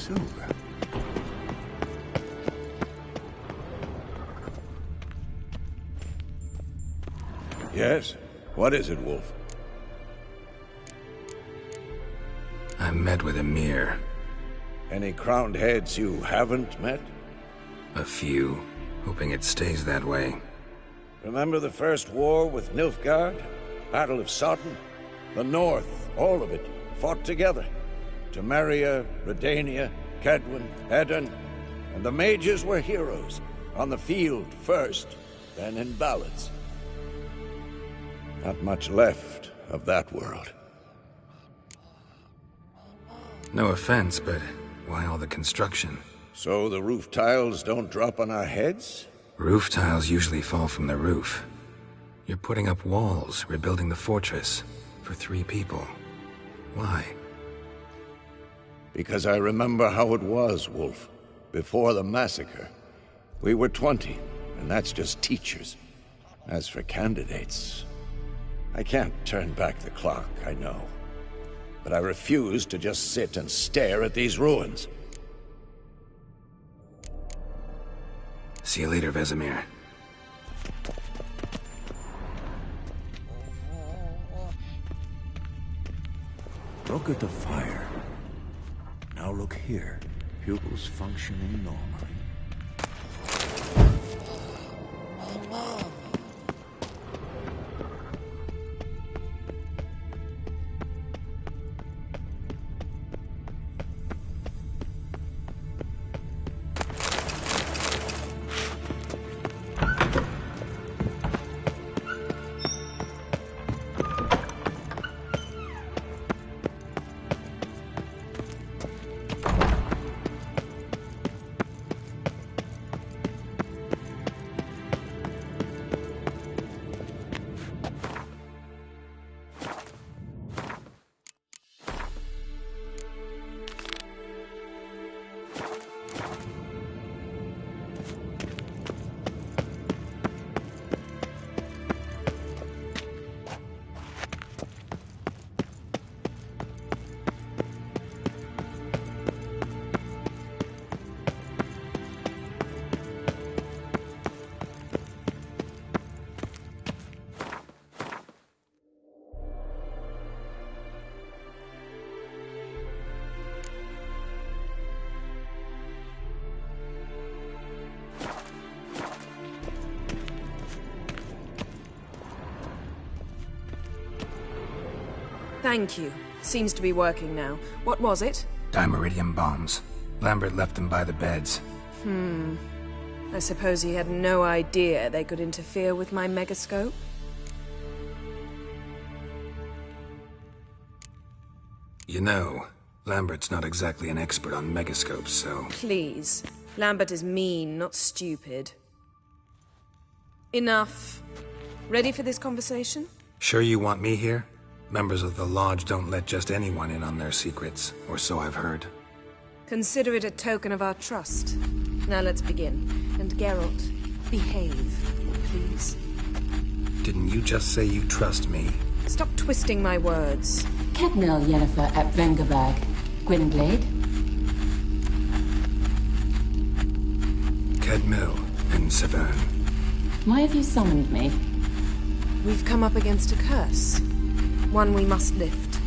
too. Yes? What is it, Wolf? I met with Emir. Any crowned heads you haven't met? A few, hoping it stays that way. Remember the first war with Nilfgaard? Battle of Sodden? The North, all of it, fought together. Temeria, Redania, Kedwen, Edirn, and the mages were heroes. On the field first, then in ballads. Not much left of that world. No offense, but why all the construction? So the roof tiles don't drop on our heads? Roof tiles usually fall from the roof. You're putting up walls, rebuilding the fortress, for 3 people. Why? Because I remember how it was, Wolf. Before the massacre. We were 20, and that's just teachers. As for candidates... I can't turn back the clock, I know. But I refuse to just sit and stare at these ruins. See you later, Vesemir. Look at the fire. Now look here. Pupils functioning normally. Thank you. Seems to be working now. What was it? Dimeridium bombs. Lambert left them by the beds. I suppose he had no idea they could interfere with my megascope? You know, Lambert's not exactly an expert on megascopes, so... Please. Lambert is mean, not stupid. Enough. Ready for this conversation? Sure you want me here? Members of the Lodge don't let just anyone in on their secrets, or so I've heard. Consider it a token of our trust. Now let's begin. And Geralt, behave, please. Didn't you just say you trust me? Stop twisting my words. Kedmil Yennefer at Vengerberg. Gwynblade? Kedmil and Severn. Why have you summoned me? We've come up against a curse. One we must lift.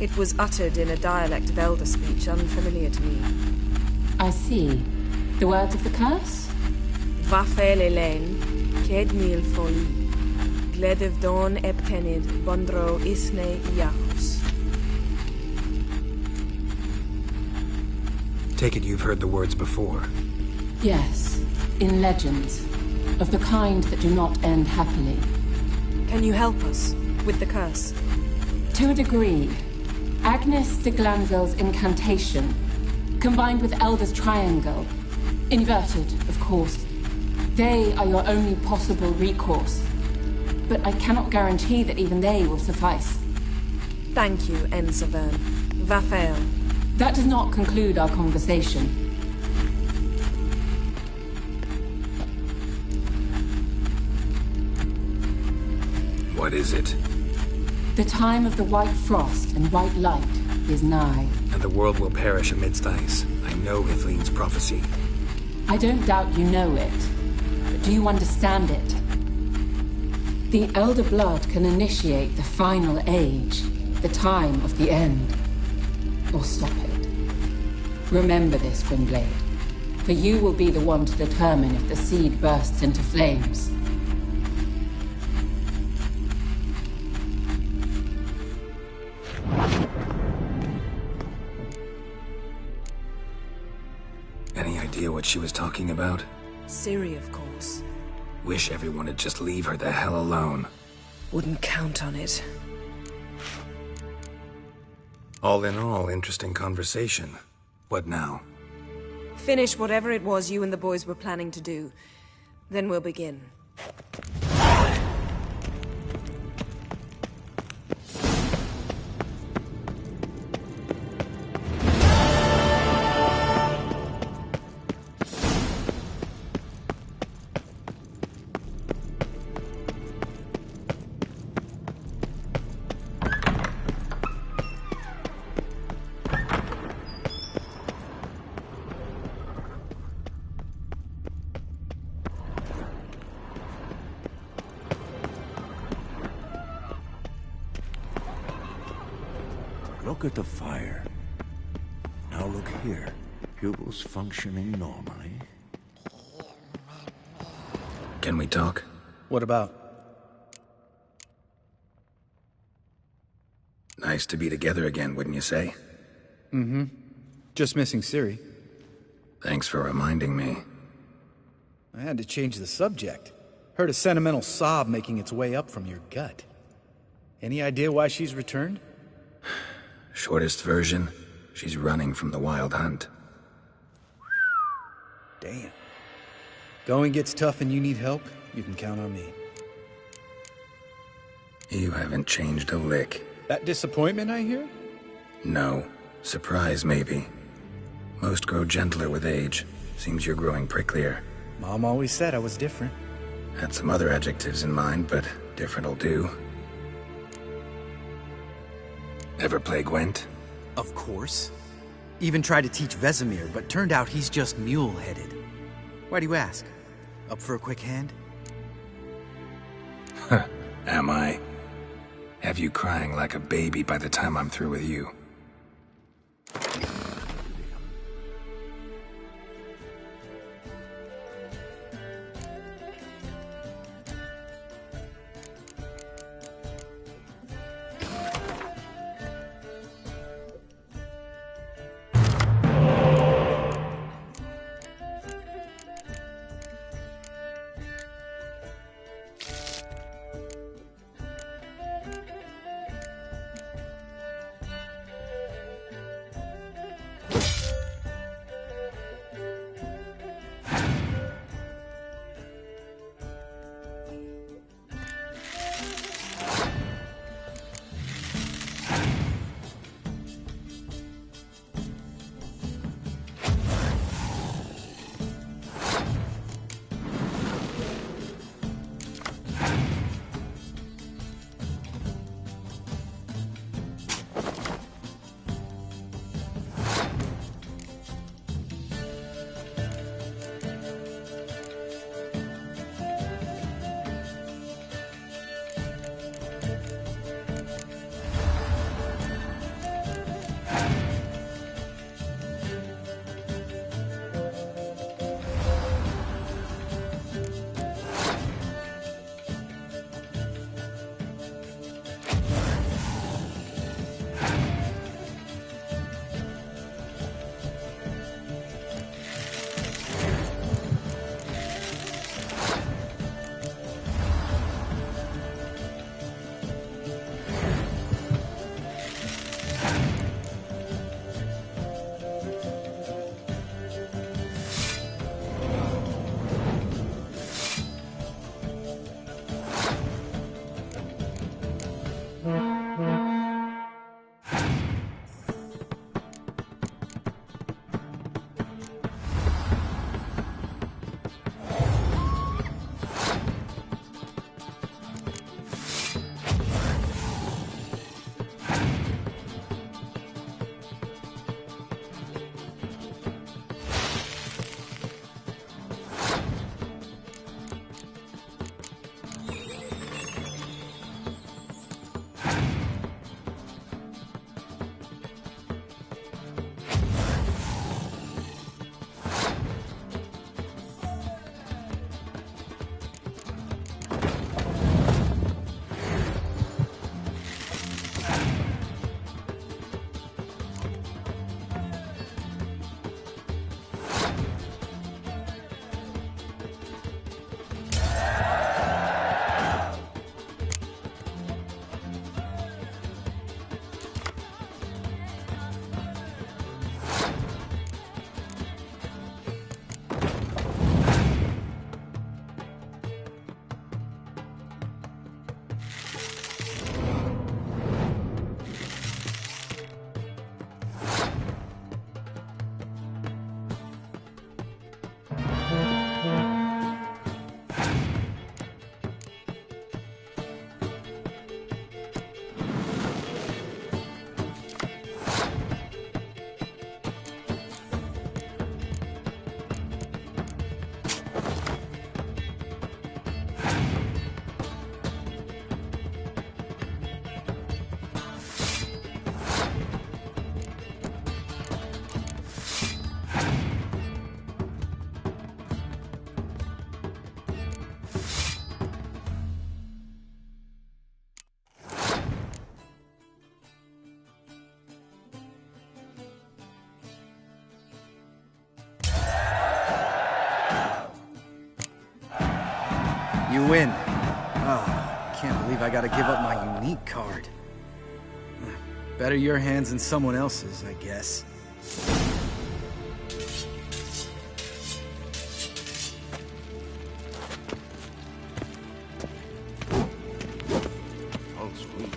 It was uttered in a dialect of Elder speech unfamiliar to me. I see. The words of the curse? Vafel Elaine, Kedmil Foli, Gledev Don Eptenid, Bondro Isne Iachus. Take it you've heard the words before. Yes, in legends. Of the kind that do not end happily. Can you help us with the curse? To a degree. Agnes de Glanville's incantation, combined with Elder's triangle, inverted, of course. They are your only possible recourse. But I cannot guarantee that even they will suffice. Thank you, Severn. Vafel. That does not conclude our conversation. What is it? The time of the white frost and white light is nigh. And the world will perish amidst ice. I know Ithleen's prophecy. I don't doubt you know it, but do you understand it? The Elder Blood can initiate the final age, the time of the end, or stop it. Remember this, Gwynblade, for you will be the one to determine if the seed bursts into flames. Any idea what she was talking about? Ciri, of course. Wish everyone would just leave her the hell alone. Wouldn't count on it. All in all, interesting conversation. What now? Finish whatever it was you and the boys were planning to do. Then we'll begin. Look at the fire. Now look here. Pupils functioning normally. Can we talk? What about? Nice to be together again, wouldn't you say? Mm-hmm. Just missing Ciri. Thanks for reminding me. I had to change the subject. Heard a sentimental sob making its way up from your gut. Any idea why she's returned? Shortest version, she's running from the Wild Hunt. Damn. Going gets tough and you need help, you can count on me. You haven't changed a lick. That disappointment I hear? No. Surprise, maybe. Most grow gentler with age. Seems you're growing pricklier. Mom always said I was different. Had some other adjectives in mind, but different'll do. Ever play Gwent? Of course. Even tried to teach Vesemir, but turned out he's just mule-headed. Why do you ask? Up for a quick hand? Am I? Have you crying like a baby by the time I'm through with you? You win. Oh, can't believe I gotta give up my unique card. Better your hands than someone else's, I guess. Oh, sweet.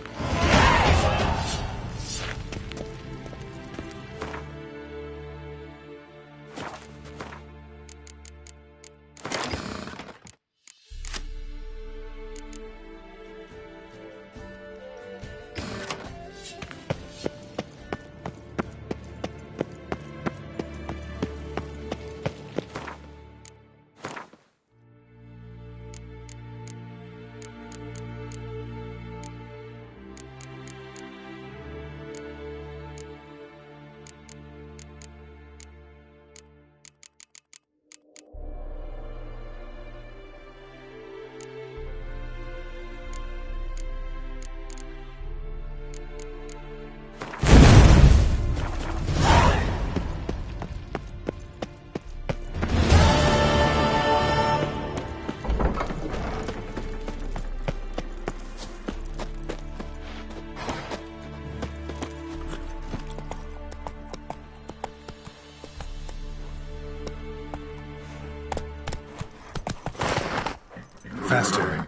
Faster.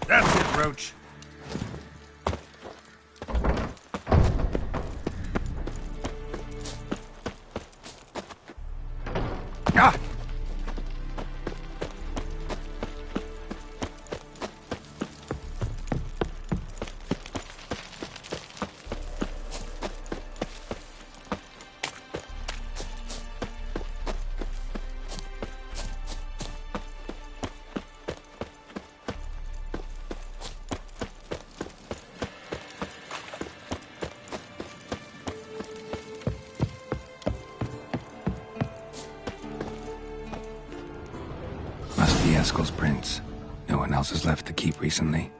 That's it, Roach. Ah! Must be Eskel's prints. No one else has left the keep recently.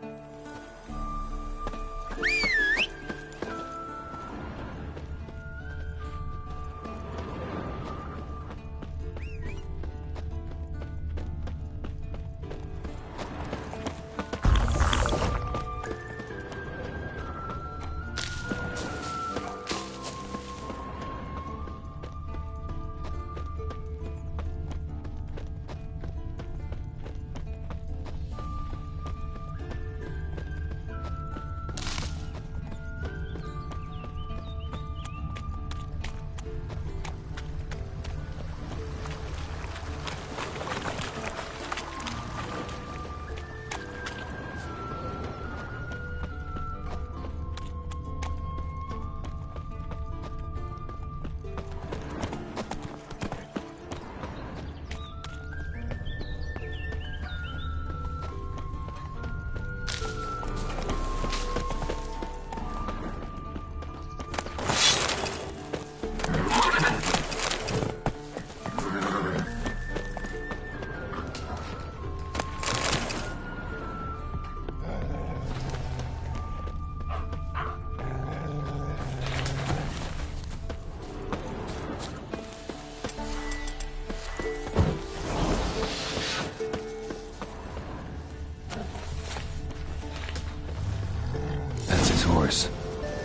Horse.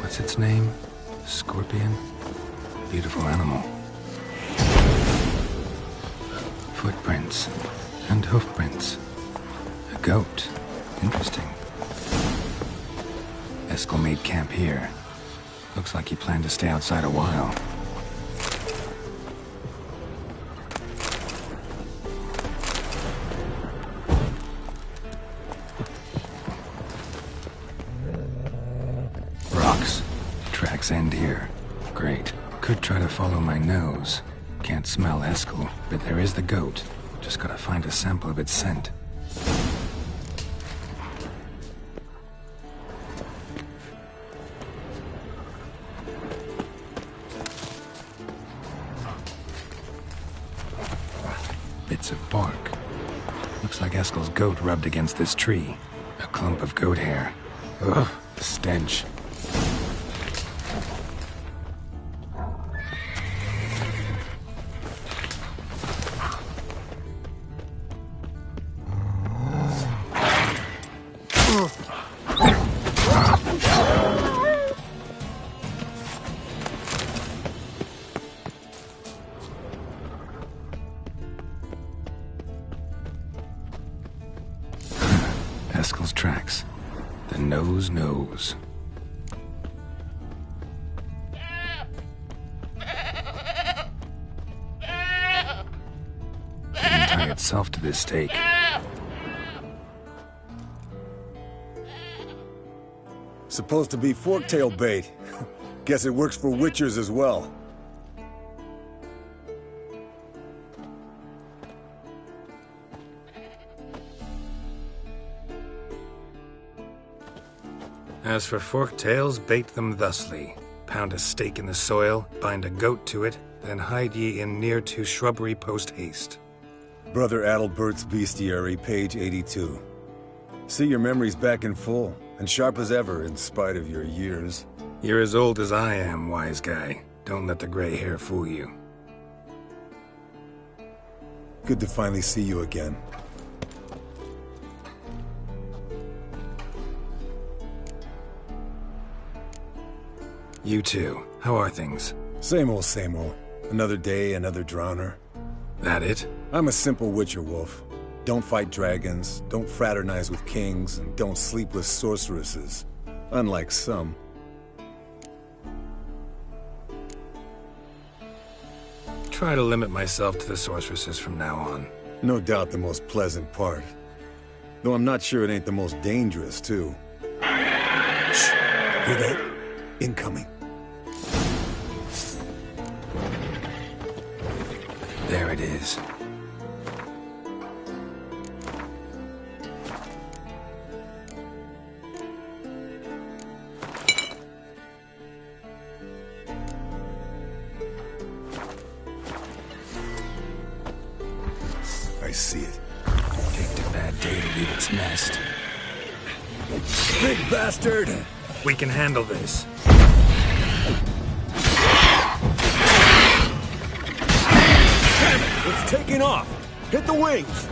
What's its name? Scorpion? Beautiful animal. Footprints. And hoofprints. A goat. Interesting. Eskel made camp here. Looks like he planned to stay outside a while. End here. Great. Could try to follow my nose. Can't smell Eskel, but there is the goat. Just gotta find a sample of its scent. Bits of bark. Looks like Eskel's goat rubbed against this tree. A clump of goat hair. Ugh, the stench. Eskel's tracks. The nose knows. Didn't tie itself to this stake. Supposed to be forktail bait. Guess it works for witchers as well. As for forktails, bait them thusly. Pound a stake in the soil, bind a goat to it, then hide ye in near to shrubbery post haste. Brother Adalbert's Bestiary, page 82. See, your memory's back in full, and sharp as ever, in spite of your years. You're as old as I am, wise guy. Don't let the gray hair fool you. Good to finally see you again. You too. How are things? Same old, same old. Another day, another drowner. That it? I'm a simple witcher, Wolf. Don't fight dragons, don't fraternize with kings, and don't sleep with sorceresses. Unlike some. Try to limit myself to the sorceresses from now on. No doubt the most pleasant part. Though I'm not sure it ain't the most dangerous, too. Shh! Hear that? Incoming. There it is. I see it. Picked a bad day to leave its nest. Big bastard! We can handle this. Damn it! It's taking off! Hit the wings!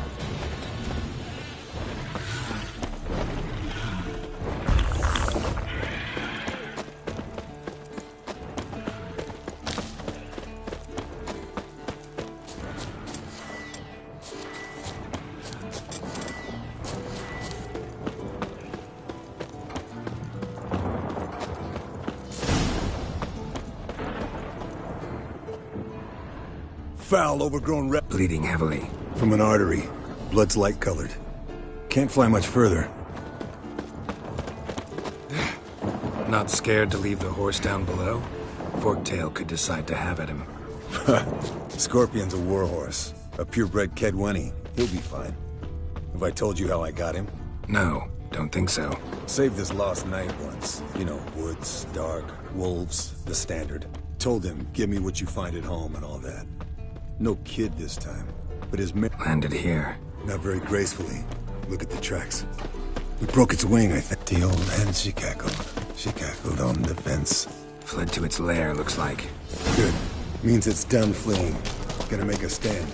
Foul, overgrown red. Bleeding heavily. From an artery. Blood's light-colored. Can't fly much further. Not scared to leave the horse down below? Forktail could decide to have at him. Scorpion's a warhorse. A purebred Kedwenny. He'll be fine. Have I told you how I got him? No, don't think so. Saved this lost knight once. You know, woods, dark, wolves, the standard. Told him, give me what you find at home and all that. No kid this time, but his landed here. Not very gracefully. Look at the tracks. We broke its wing, I think. The old hen, she cackled. She cackled on the fence. Fled to its lair, looks like. Good. Means it's done fleeing. Gonna make a stand.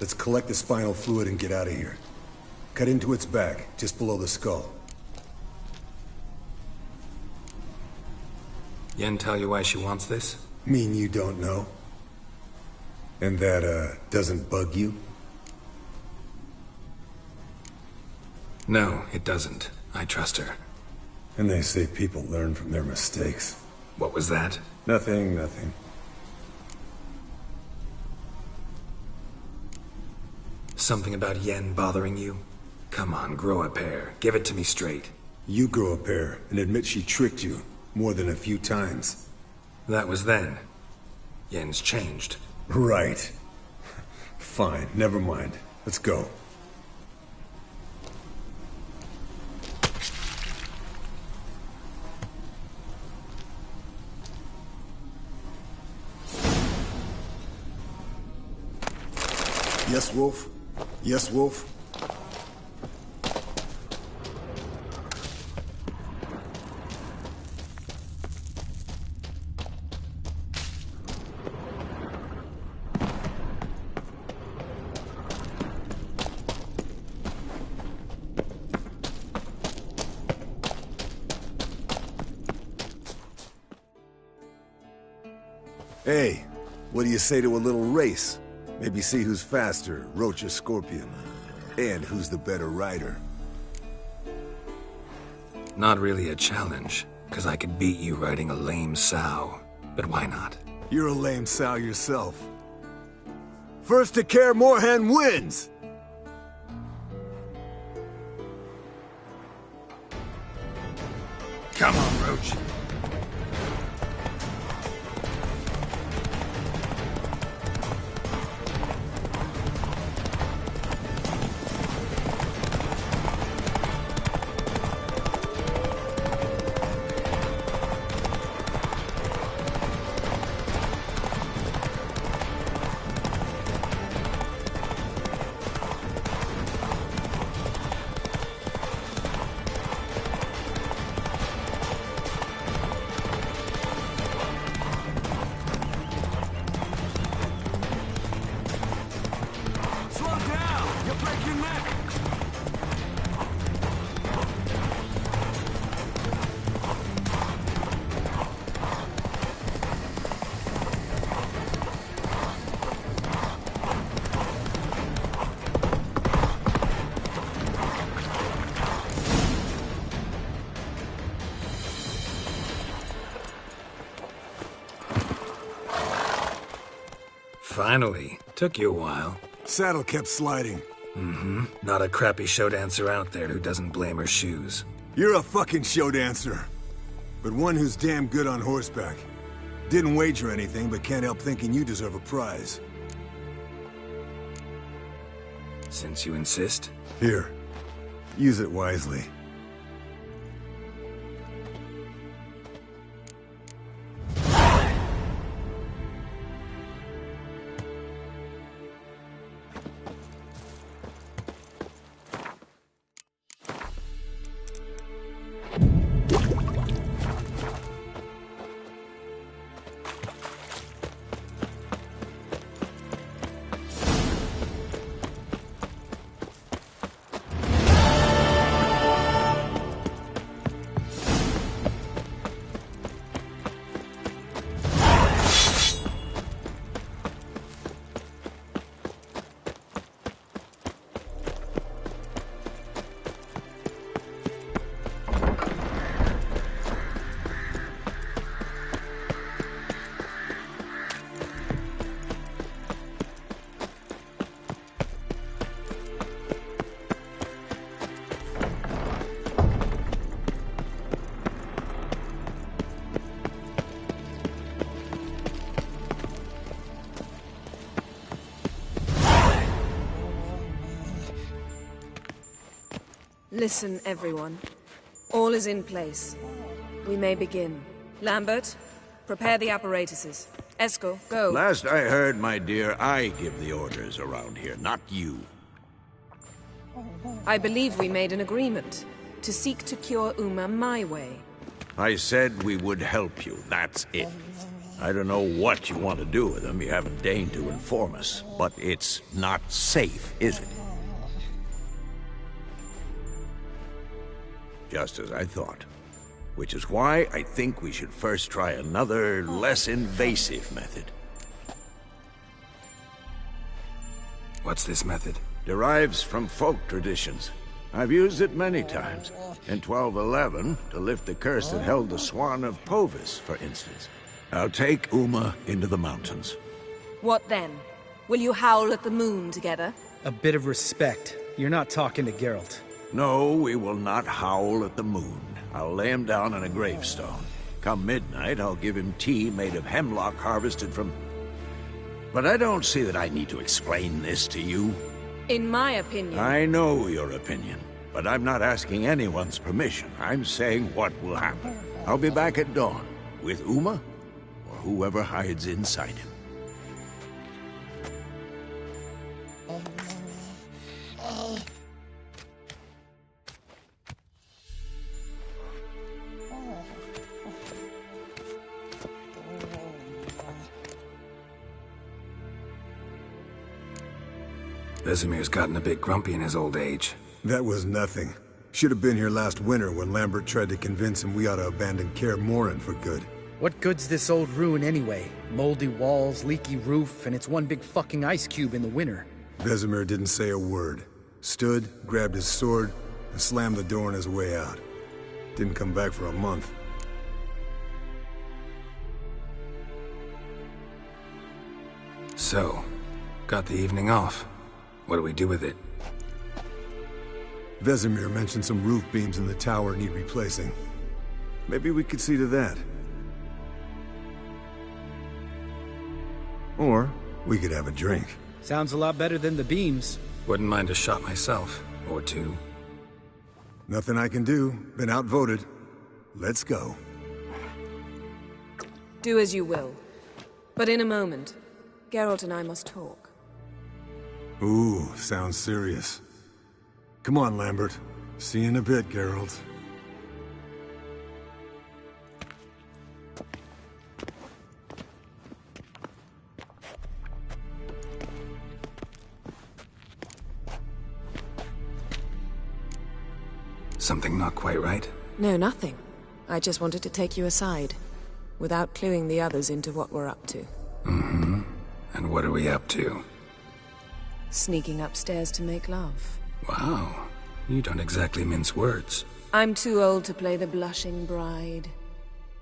Let's collect the spinal fluid and get out of here. Cut into its back, just below the skull. Yen tell you why she wants this? Mean you don't know? And that, doesn't bug you? No, it doesn't. I trust her. And they say people learn from their mistakes. What was that? Nothing. Something about Yen bothering you? Come on, grow a pair. Give it to me straight. You grow a pair and admit she tricked you more than a few times. That was then. Yen's changed. Right. Fine, never mind. Let's go. Yes, Wolf? Yes, Wolf? Hey, what do you say to a little race? Maybe see who's faster, Roach or Scorpion. And who's the better rider. Not really a challenge, because I could beat you riding a lame sow. But why not? You're a lame sow yourself. First to Kaer Morhen wins! Come on, Roach. Finally. Took you a while. Saddle kept sliding. Mm-hmm. Not a crappy show dancer out there who doesn't blame her shoes. You're a fucking show dancer. But one who's damn good on horseback. Didn't wager anything, but can't help thinking you deserve a prize. Since you insist. Here. Use it wisely. Listen, everyone. All is in place. We may begin. Lambert, prepare the apparatuses. Eskel, go. Last I heard, my dear, I give the orders around here, not you. I believe we made an agreement to seek to cure Uma my way. I said we would help you, that's it. I don't know what you want to do with them, you haven't deigned to inform us, but it's not safe, is it? Just as I thought. Which is why I think we should first try another, less invasive method. What's this method? Derives from folk traditions. I've used it many times. In 1211, to lift the curse that held the Swan of Povis, for instance. I'll take Uma into the mountains. What then? Will you howl at the moon together? A bit of respect. You're not talking to Geralt. No, we will not howl at the moon. I'll lay him down on a gravestone. Come midnight, I'll give him tea made of hemlock harvested from... But I don't see that I need to explain this to you. In my opinion... I know your opinion, but I'm not asking anyone's permission. I'm saying what will happen. I'll be back at dawn, with Uma, or whoever hides inside him. Vesemir's gotten a bit grumpy in his old age. That was nothing. Should have been here last winter when Lambert tried to convince him we ought to abandon Kaer Morhen for good. What good's this old ruin anyway? Moldy walls, leaky roof, and it's one big fucking ice cube in the winter. Vesemir didn't say a word. Stood, grabbed his sword, and slammed the door on his way out. Didn't come back for a month. So, got the evening off. What do we do with it? Vesemir mentioned some roof beams in the tower need replacing. Maybe we could see to that. Or we could have a drink. Sounds a lot better than the beams. Wouldn't mind a shot myself, or two. Nothing I can do. Been outvoted. Let's go. Do as you will. But in a moment, Geralt and I must talk. Ooh, sounds serious. Come on, Lambert. See you in a bit, Geralt. Something not quite right? No, nothing. I just wanted to take you aside, without cluing the others into what we're up to. Mm-hmm. And what are we up to? Sneaking upstairs to make love. Wow. You don't exactly mince words. I'm too old to play the blushing bride.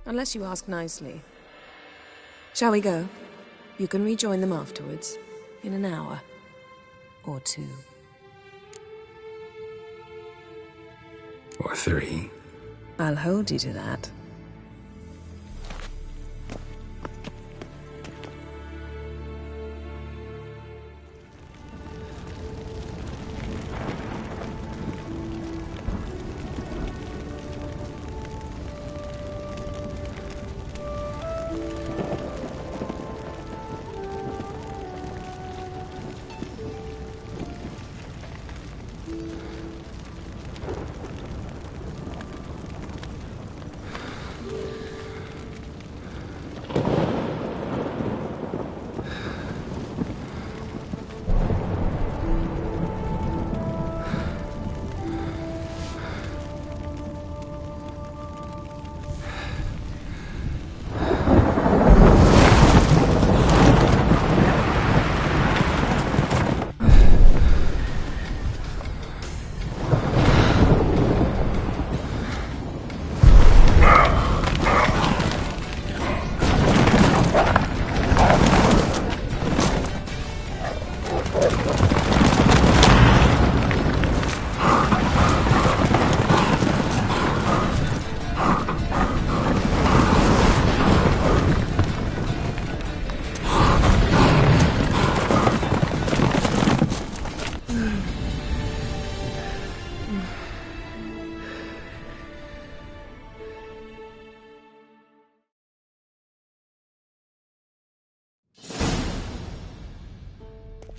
Unless you ask nicely. Shall we go? You can rejoin them afterwards. In an hour. Or two. Or three. I'll hold you to that.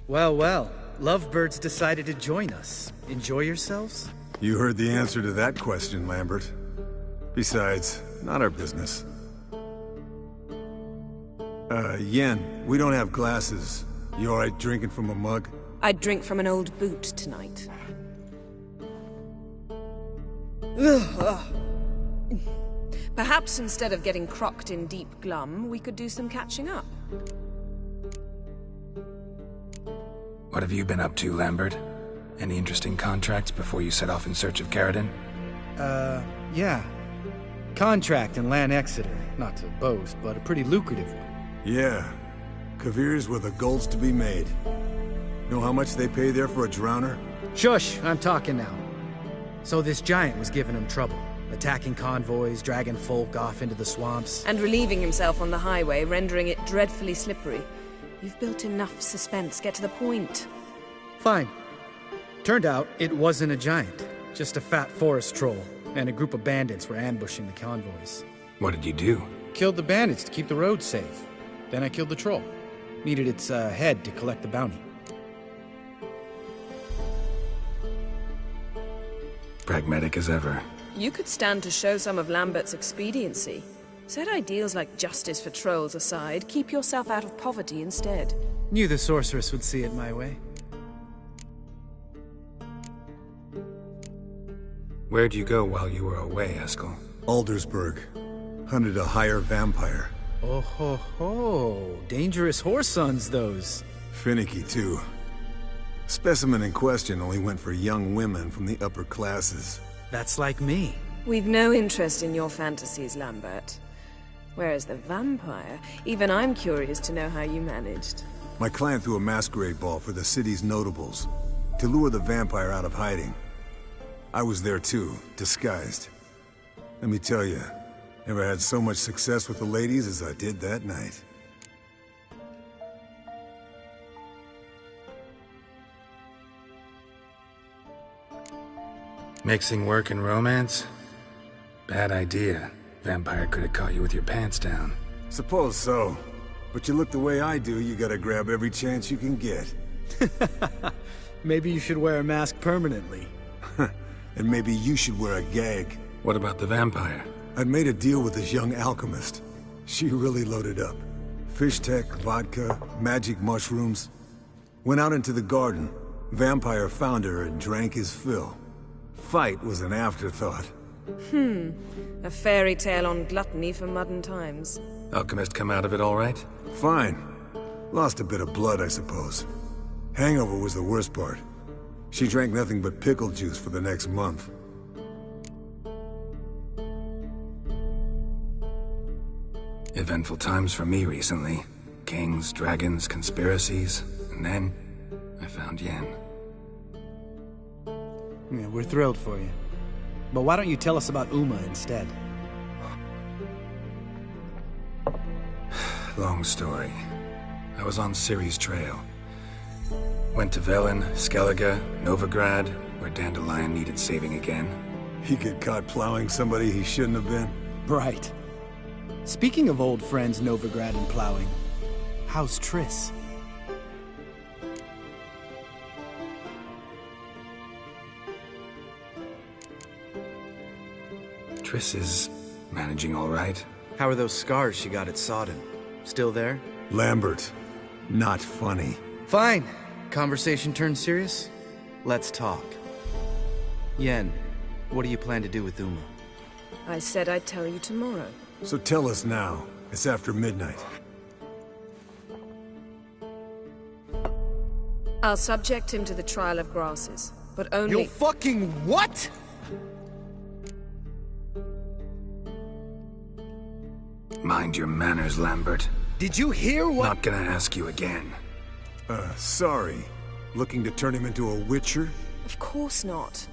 Well, well. Lovebirds decided to join us. Enjoy yourselves? You heard the answer to that question, Lambert. Besides, not our business. Yen, we don't have glasses. You alright drinking from a mug? I'd drink from an old boot tonight. Perhaps instead of getting crocked in deep glum, we could do some catching up. What have you been up to, Lambert? Any interesting contracts before you set off in search of Caradon? Yeah. Contract in Lan Exeter. Not to boast, but a pretty lucrative one. Yeah. Kavir's were the golds to be made. Know how much they pay there for a drowner? Shush, I'm talking now. So this giant was giving him trouble. Attacking convoys, dragging folk off into the swamps. And relieving himself on the highway, rendering it dreadfully slippery. You've built enough suspense. Get to the point. Fine. Turned out, it wasn't a giant. Just a fat forest troll. And a group of bandits were ambushing the convoys. What did you do? Killed the bandits to keep the roads safe. Then I killed the troll. Needed its head to collect the bounty. Pragmatic as ever. You could stand to show some of Lambert's expediency. Set ideals like justice for trolls aside, keep yourself out of poverty instead. Knew the sorceress would see it my way. Where'd you go while you were away, Eskel? Aldersburg. Hunted a higher vampire. Oh ho ho. Dangerous horse sons, those. Finicky, too. Specimen in question only went for young women from the upper classes. That's like me. We've no interest in your fantasies, Lambert. Whereas the vampire, even I'm curious to know how you managed. My client threw a masquerade ball for the city's notables, to lure the vampire out of hiding. I was there too, disguised. Let me tell you, never had so much success with the ladies as I did that night. Mixing work and romance? Bad idea. Vampire could have caught you with your pants down. Suppose so. But you look the way I do, you gotta grab every chance you can get. Maybe you should wear a mask permanently. And maybe you should wear a gag. What about the vampire? I'd made a deal with this young alchemist. She really loaded up. Fish tech, vodka, magic mushrooms. Went out into the garden. Vampire found her and drank his fill. Fight was an afterthought. A fairy tale on gluttony for modern times. Alchemist come out of it all right? Fine. Lost a bit of blood, I suppose. Hangover was the worst part. She drank nothing but pickle juice for the next month. Eventful times for me recently. Kings, dragons, conspiracies, and then I found Yen. Yeah, we're thrilled for you. But why don't you tell us about Uma instead? Long story. I was on Ciri's trail. Went to Velen, Skellige, Novigrad, where Dandelion needed saving again. He get caught plowing somebody he shouldn't have been? Right. Speaking of old friends Novigrad and plowing, how's Triss? Triss is managing all right. How are those scars she got at Sodden? Still there? Lambert. Not funny. Fine. Conversation turned serious? Let's talk. Yen, what do you plan to do with Uma? I said I'd tell you tomorrow. So tell us now. It's after midnight. I'll subject him to the trial of grasses, but only— You'll fucking what?! Mind your manners, Lambert. Did you hear what— Not gonna ask you again. Sorry. Looking to turn him into a witcher? Of course not.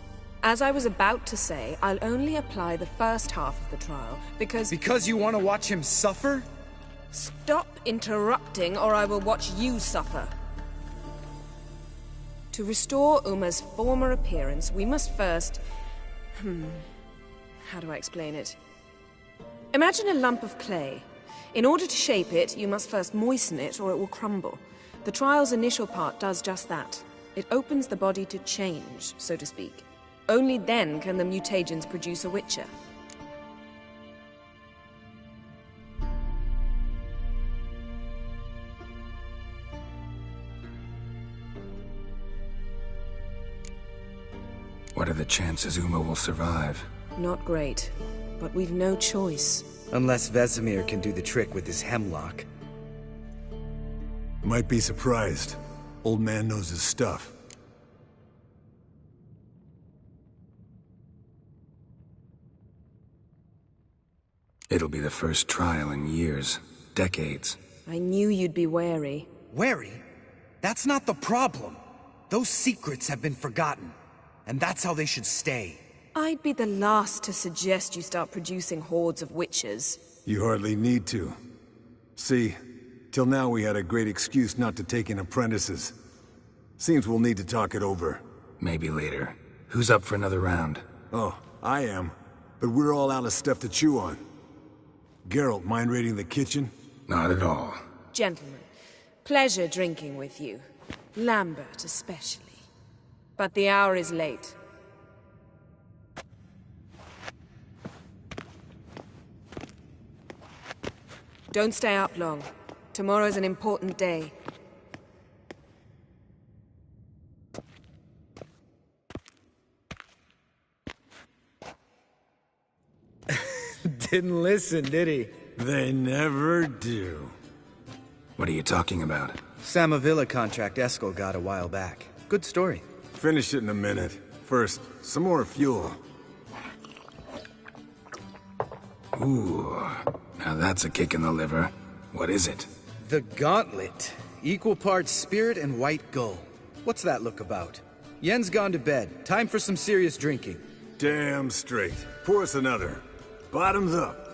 As I was about to say, I'll only apply the first half of the trial, because— Because you want to watch him suffer? Stop interrupting, or I will watch you suffer. To restore Uma's former appearance, we must first— how do I explain it? Imagine a lump of clay. In order to shape it, you must first moisten it, or it will crumble. The trial's initial part does just that. It opens the body to change, so to speak. Only then can the mutagens produce a witcher. What are the chances Uma will survive? Not great, but we've no choice. Unless Vesemir can do the trick with his hemlock. Might be surprised. Old man knows his stuff. It'll be the first trial in years. Decades. I knew you'd be wary. Wary? That's not the problem. Those secrets have been forgotten. And that's how they should stay. I'd be the last to suggest you start producing hordes of witches. You hardly need to. See, till now we had a great excuse not to take in apprentices. Seems we'll need to talk it over. Maybe later. Who's up for another round? Oh, I am. But we're all out of stuff to chew on. Geralt, mind raiding the kitchen? Not at all. Gentlemen, pleasure drinking with you. Lambert especially. But the hour is late. Don't stay up long. Tomorrow's an important day. Didn't listen, did he? They never do. What are you talking about? Samavilla contract Eskel got a while back. Good story. Finish it in a minute. First, some more fuel. Ooh, now that's a kick in the liver. What is it? The Gauntlet. Equal parts spirit and white gull. What's that look about? Yen's gone to bed. Time for some serious drinking. Damn straight. Pour us another. Bottoms up.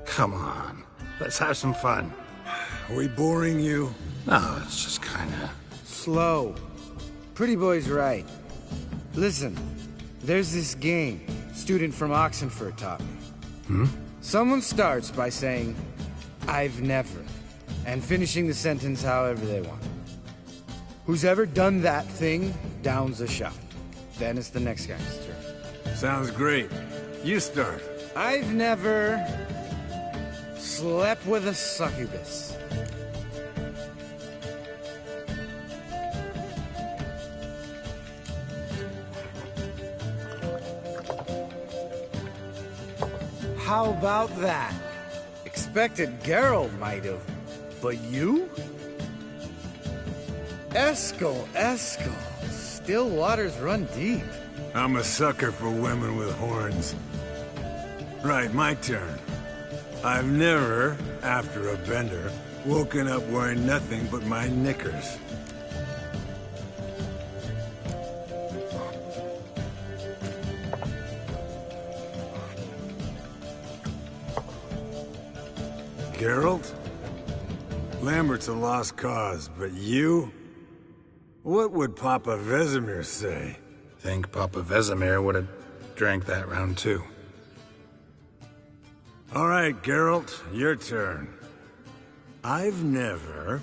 Come on, let's have some fun. Are we boring you? No, it's just kinda... Slow. Pretty boy's right. Listen, there's this game student from Oxenford taught me. Someone starts by saying, I've never, and finishing the sentence however they want. Who's ever done that thing downs a shot. Then it's the next guy's turn. Sounds great. You start. I've never slept with a succubus. How about that? Expected Geralt might have, but you? Eskel. Still waters run deep. I'm a sucker for women with horns. Right, my turn. I've never, after a bender, woken up wearing nothing but my knickers. Geralt? Lambert's a lost cause, but you? What would Papa Vesemir say? Think Papa Vesemir would have drank that round too. All right, Geralt, your turn. I've never...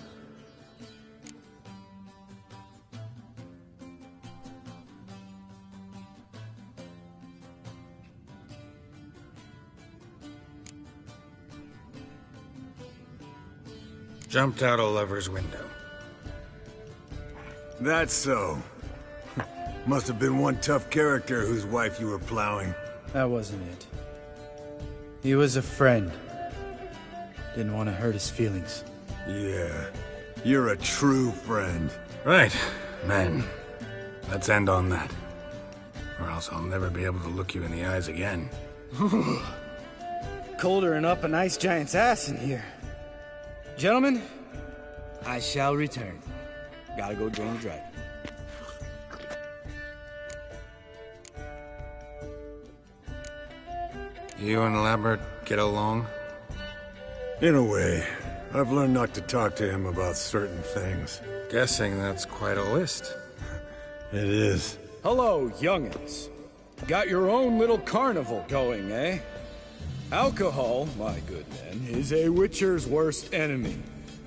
Jumped out a lover's window. That's so. Must have been one tough character whose wife you were plowing. That wasn't it. He was a friend. Didn't want to hurt his feelings. Yeah, you're a true friend. Right, men. Let's end on that. Or else I'll never be able to look you in the eyes again. Colder and up an ice giant's ass in here. Gentlemen, I shall return. Gotta go drain the dragon. You and Lambert get along? In a way. I've learned not to talk to him about certain things. Guessing that's quite a list. It is. Hello, young'uns. Got your own little carnival going, eh? Alcohol, my good men, is a witcher's worst enemy.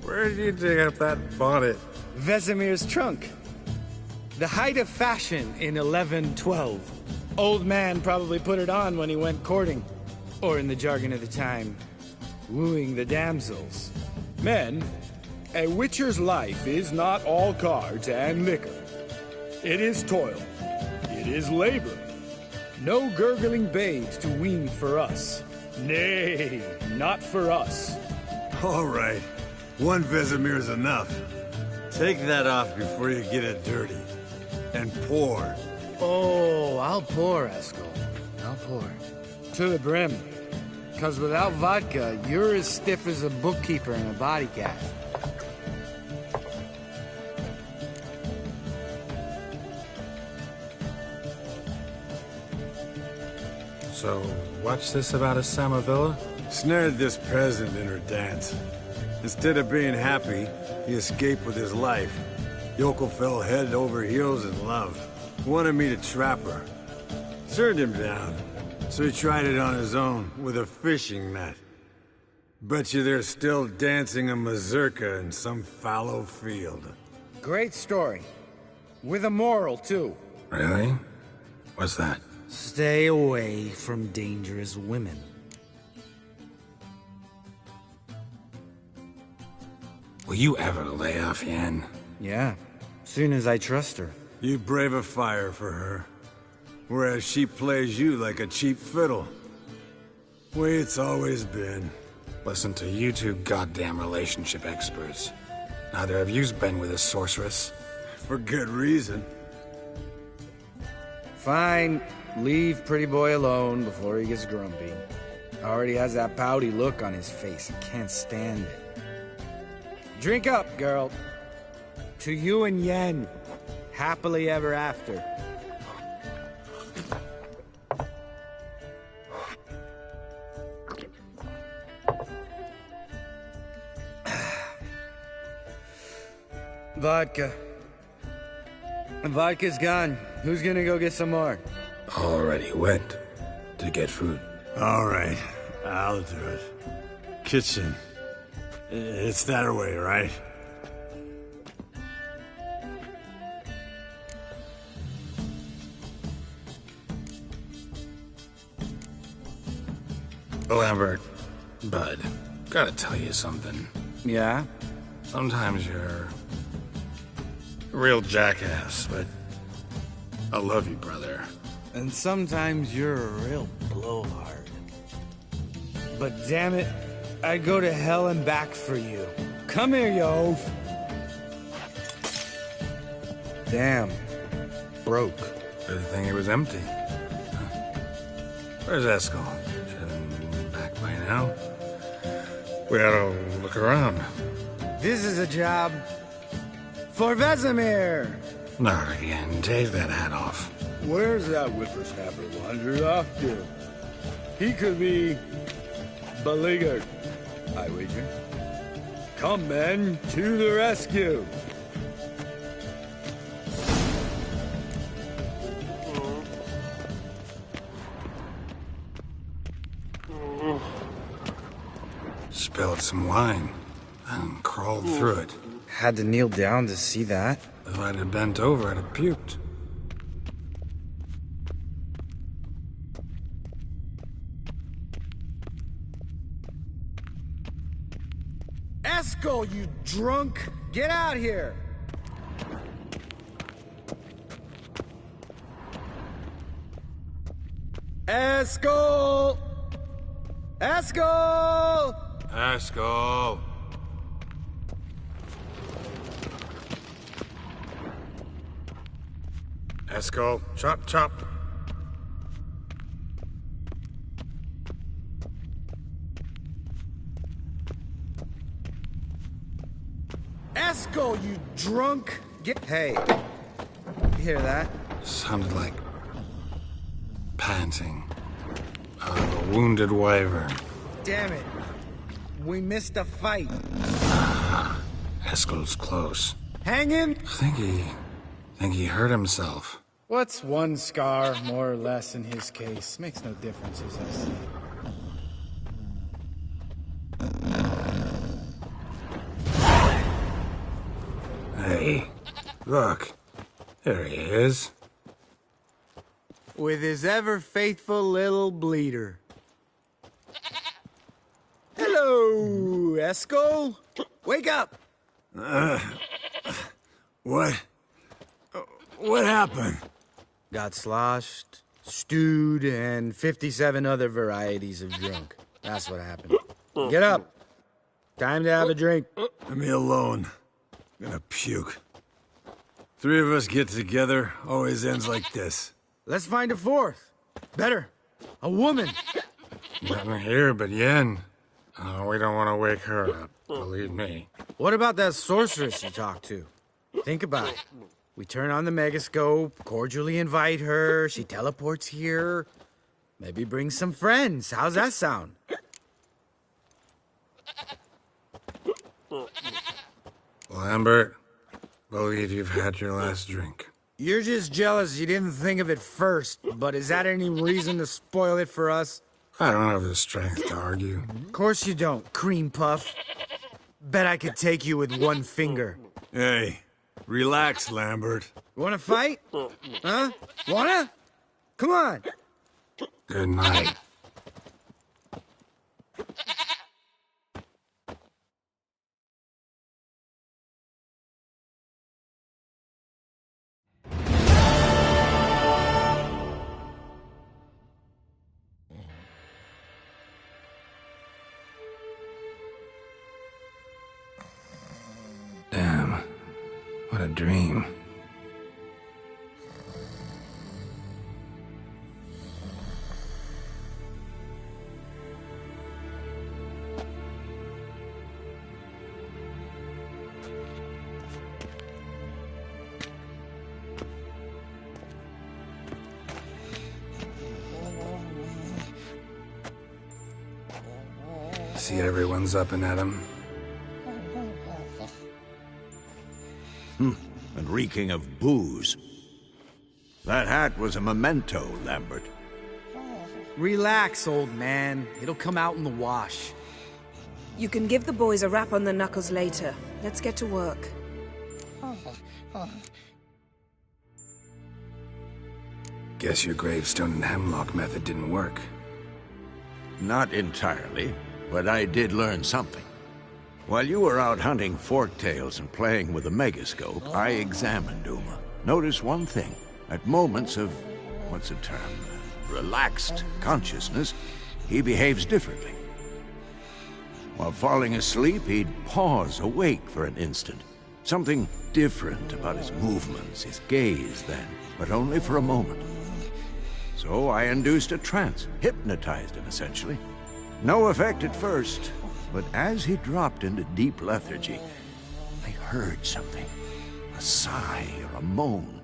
Where did you dig up that bonnet? Vesemir's trunk. The height of fashion in 1112. Old man probably put it on when he went courting. Or in the jargon of the time, wooing the damsels. Men, a witcher's life is not all cards and liquor. It is toil. It is labor. No gurgling babes to wean for us. Nay, not for us. All right. One Vesemir's enough. Take that off before you get it dirty. And pour. Oh, I'll pour, Eskel. I'll pour. To the brim. Because without vodka, you're as stiff as a bookkeeper in a body cast. So, what's this about a Samavilla? Snared this peasant in her dance. Instead of being happy, he escaped with his life. Yoko fell head over heels in love. Wanted me to trap her. Turned him down. So he tried it on his own, with a fishing net. Bet you they're still dancing a mazurka in some fallow field. Great story. With a moral, too. Really? What's that? Stay away from dangerous women. Will you ever lay off Yen? Yeah, soon as I trust her. You brave a fire for her. Whereas she plays you like a cheap fiddle. Way it's always been. Listen to you two goddamn relationship experts. Neither of you's been with a sorceress. For good reason. Fine. Leave pretty boy alone before he gets grumpy. Already has that pouty look on his face. I can't stand it. Drink up, girl. To you and Yen. Happily ever after. Vodka. Vodka's gone. Who's gonna go get some more? Already went to get food. All right, I'll do it. Kitchen. It's that way, right? Lambert, bud, gotta tell you something. Yeah? Sometimes you're a real jackass, but I love you, brother. And sometimes you're a real blowhard. But damn it, I'd go to hell and back for you. Come here, you oaf. Damn. Broke. Good thing it was empty. Where's Eskel? Should have been back by now. We ought to look around. This is a job for Vesemir. Not again. Take that hat off. Where's that whippersnapper wandered off to? He could be beleaguered, I wager. Come, men, to the rescue! Spilled some wine and crawled through it. Had to kneel down to see that. If I'd have bent over, I'd have puked. Eskel, you drunk! Get out here! Eskel! Eskel! Eskel! Eskel, chop, chop. Eskel, you drunk! Hey, you hear that? Sounded like panting of a wounded wyvern. Damn it. We missed a fight. Eskel's close. Hanging? I think he hurt himself. What's one scar, more or less, in his case? Makes no difference, as I say. Hey, look. There he is. With his ever-faithful little bleeder. Hello, Eskel. Wake up! What? What happened? Got sloshed, stewed, and 57 other varieties of drunk. That's what happened. Get up. Time to have a drink. Leave me alone. I'm gonna puke. Three of us get together, always ends like this. Let's find a fourth. Better. A woman. Nothing here but Yen. Oh, we don't want to wake her up, believe me. What about that sorceress you talked to? Think about it. We turn on the megascope, cordially invite her, she teleports here. Maybe bring some friends. How's that sound? Lambert, believe you've had your last drink. You're just jealous you didn't think of it first, but is that any reason to spoil it for us? I don't have the strength to argue. Of course you don't, cream puff. Bet I could take you with one finger. Hey, relax, Lambert. Wanna fight? Huh? Wanna? Come on. Good night. Damn. What a dream. See, everyone's up and at 'em. And reeking of booze. That hat was a memento, Lambert. Relax, old man. It'll come out in the wash. You can give the boys a rap on the knuckles later. Let's get to work. Guess your gravestone and hemlock method didn't work. Not entirely, but I did learn something. While you were out hunting forktails and playing with a megascope, I examined Uma. Notice one thing. At moments of, what's the term, relaxed consciousness, he behaves differently. While falling asleep, he'd pause awake for an instant. Something different about his movements, his gaze then, but only for a moment. So I induced a trance, hypnotized him essentially. No effect at first, but as he dropped into deep lethargy, I heard something. A sigh or a moan.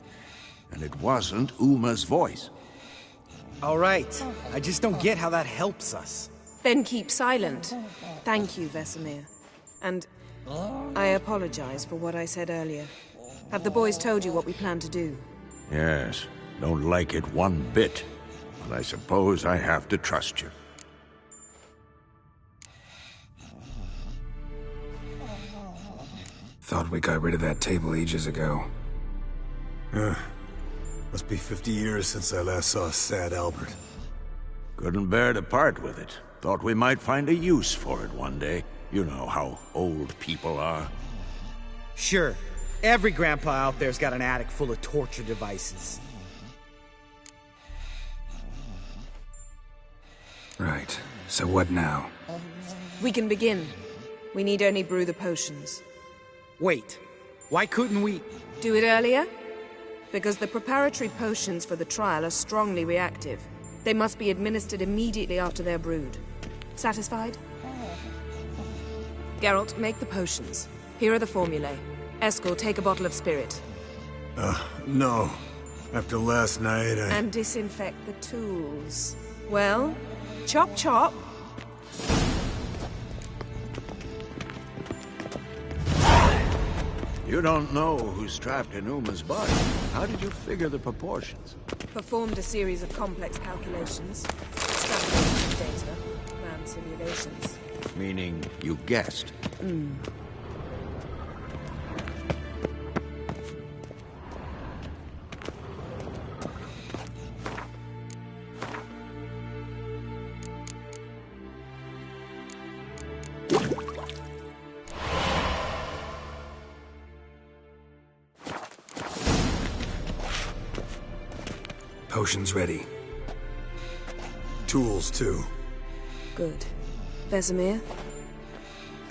And it wasn't Uma's voice. All right. I just don't get how that helps us. Then keep silent. Thank you, Vesemir. And I apologize for what I said earlier. Have the boys told you what we plan to do? Yes, don't like it one bit. But I suppose I have to trust you. Thought we got rid of that table ages ago. Must be 50 years since I last saw sad Albert. Couldn't bear to part with it. Thought we might find a use for it one day. You know how old people are. Sure. Every grandpa out there's got an attic full of torture devices. Right. So what now? We can begin. We need only brew the potions. Wait. Why couldn't we... Do it earlier? Because the preparatory potions for the trial are strongly reactive. They must be administered immediately after they're brewed. Satisfied? Geralt, make the potions. Here are the formulae. Eskel, take a bottle of spirit. No. After last night, And disinfect the tools. Well, chop chop. You don't know who's trapped in Uma's body. How did you figure the proportions? Performed a series of complex calculations. Extrapolated data. Ran simulations. Meaning you guessed. Potions ready. Tools, too. Good. Vesemir?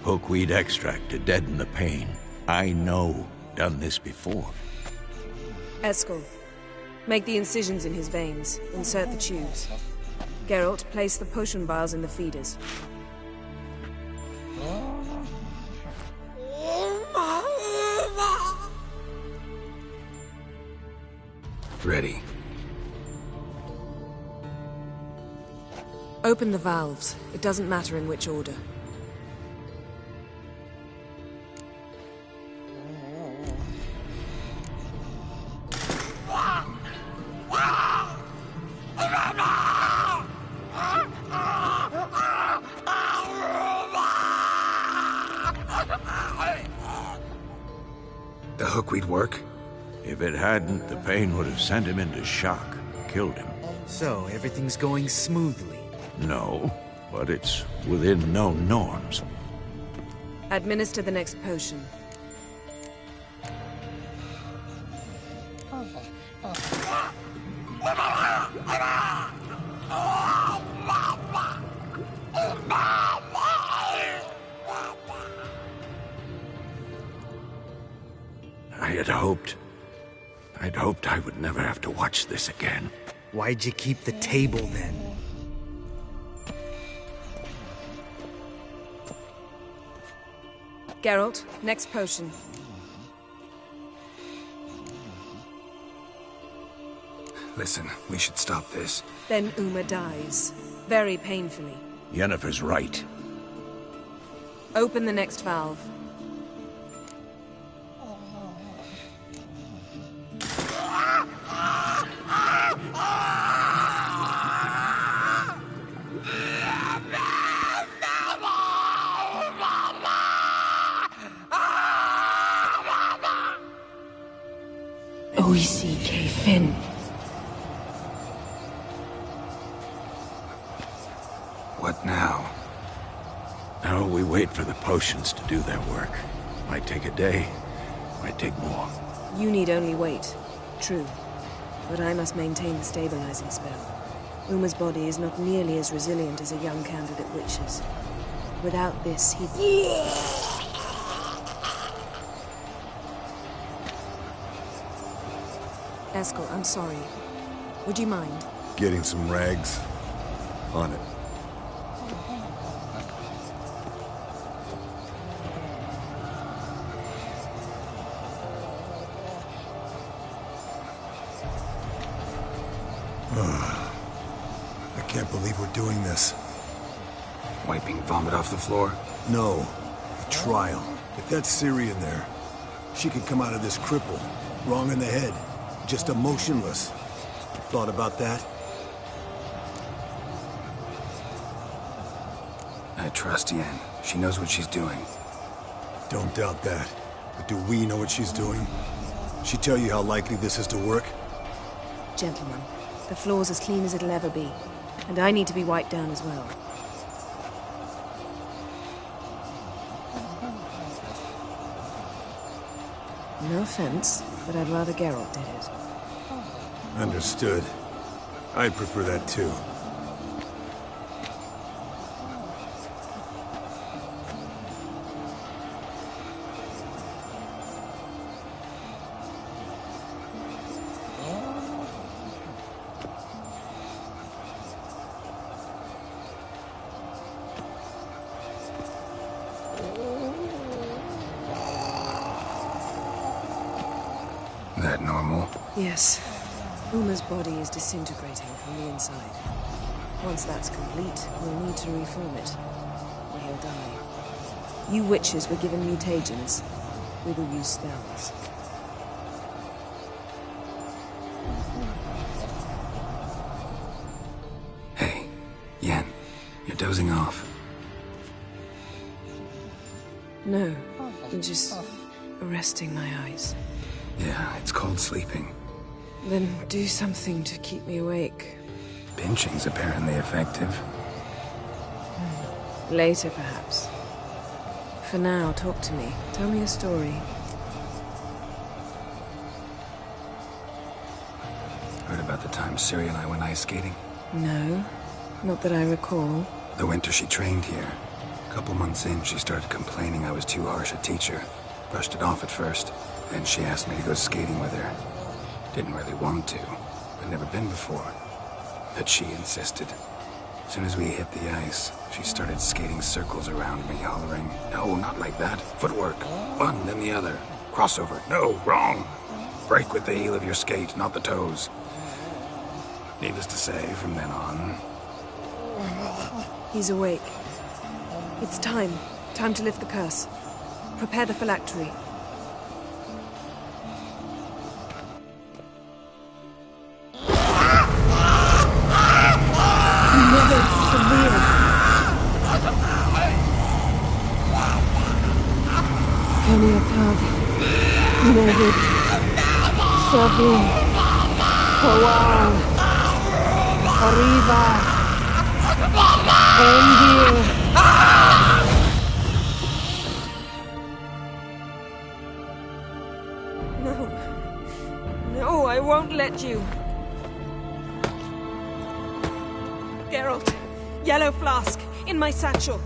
Hookweed extract to deaden the pain. I know. Done this before. Eskel. Make the incisions in his veins. Insert the tubes. Geralt, place the potion vials in the feeders. Ready. Open the valves. It doesn't matter in which order. The hookweed work? If it hadn't, the pain would have sent him into shock. Killed him. So, everything's going smoothly. No, but it's within known norms. Administer the next potion. I'd hoped I would never have to watch this again. Why'd you keep the table then? Geralt, next potion. Listen, we should stop this. Then Uma dies. Very painfully. Yennefer's right. Open the next valve. OECK Finn. What now? Now we wait for the potions to do their work. Might take a day, might take more. You need only wait. True. But I must maintain the stabilizing spell. Uma's body is not nearly as resilient as a young candidate witch's. Without this, he'd... Eskel, I'm sorry. Would you mind? Getting some rags? On it. I can't believe we're doing this. Wiping vomit off the floor? No. The trial. If that's Ciri in there, she could come out of this crippled, wrong in the head, just emotionless. Thought about that? I trust Yen. She knows what she's doing. Don't doubt that. But do we know what she's doing? She tell you how likely this is to work? Gentlemen, the floor's as clean as it'll ever be. And I need to be wiped down as well. No offense, but I'd rather Geralt did it. Understood. I'd prefer that too. That normal? Yes. Uma's body is disintegrating from the inside. Once that's complete, we'll need to reform it, or he'll die. You witches were given mutagens. We will use spells. Hey, Yen, you're dozing off. No, I'm just resting my eyes. Yeah, it's called sleeping. Then do something to keep me awake. Pinching's apparently effective. Later, perhaps. For now, talk to me. Tell me a story. Heard about the time Ciri and I went ice skating? No, not that I recall. The winter she trained here. A couple months in, she started complaining I was too harsh a teacher. Brushed it off at first. Then she asked me to go skating with her. Didn't really want to. I'd never been before. But she insisted. As soon as we hit the ice, she started skating circles around me, hollering, "No, not like that. Footwork. One, then the other. Crossover. No, wrong. Break with the heel of your skate, not the toes." Needless to say, from then on... He's awake. It's time. Time to lift the curse. Prepare the phylactery. David, Sophie, Kowal, Arriva, Endir. No, I won't let you. Geralt, yellow flask, in my satchel.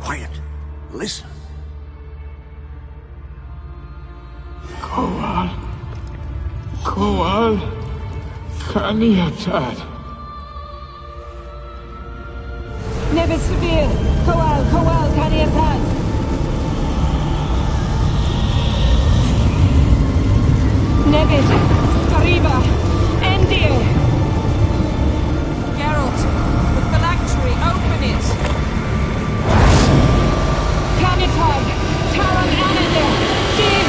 Quiet. Listen. Kowal, Kaniatad. Nevis Severe, Kowal, Kaniatad. Nevis, Arriba, Endir. Geralt, the phylactery, open it. Kaniatad, Taran Anadir, Div.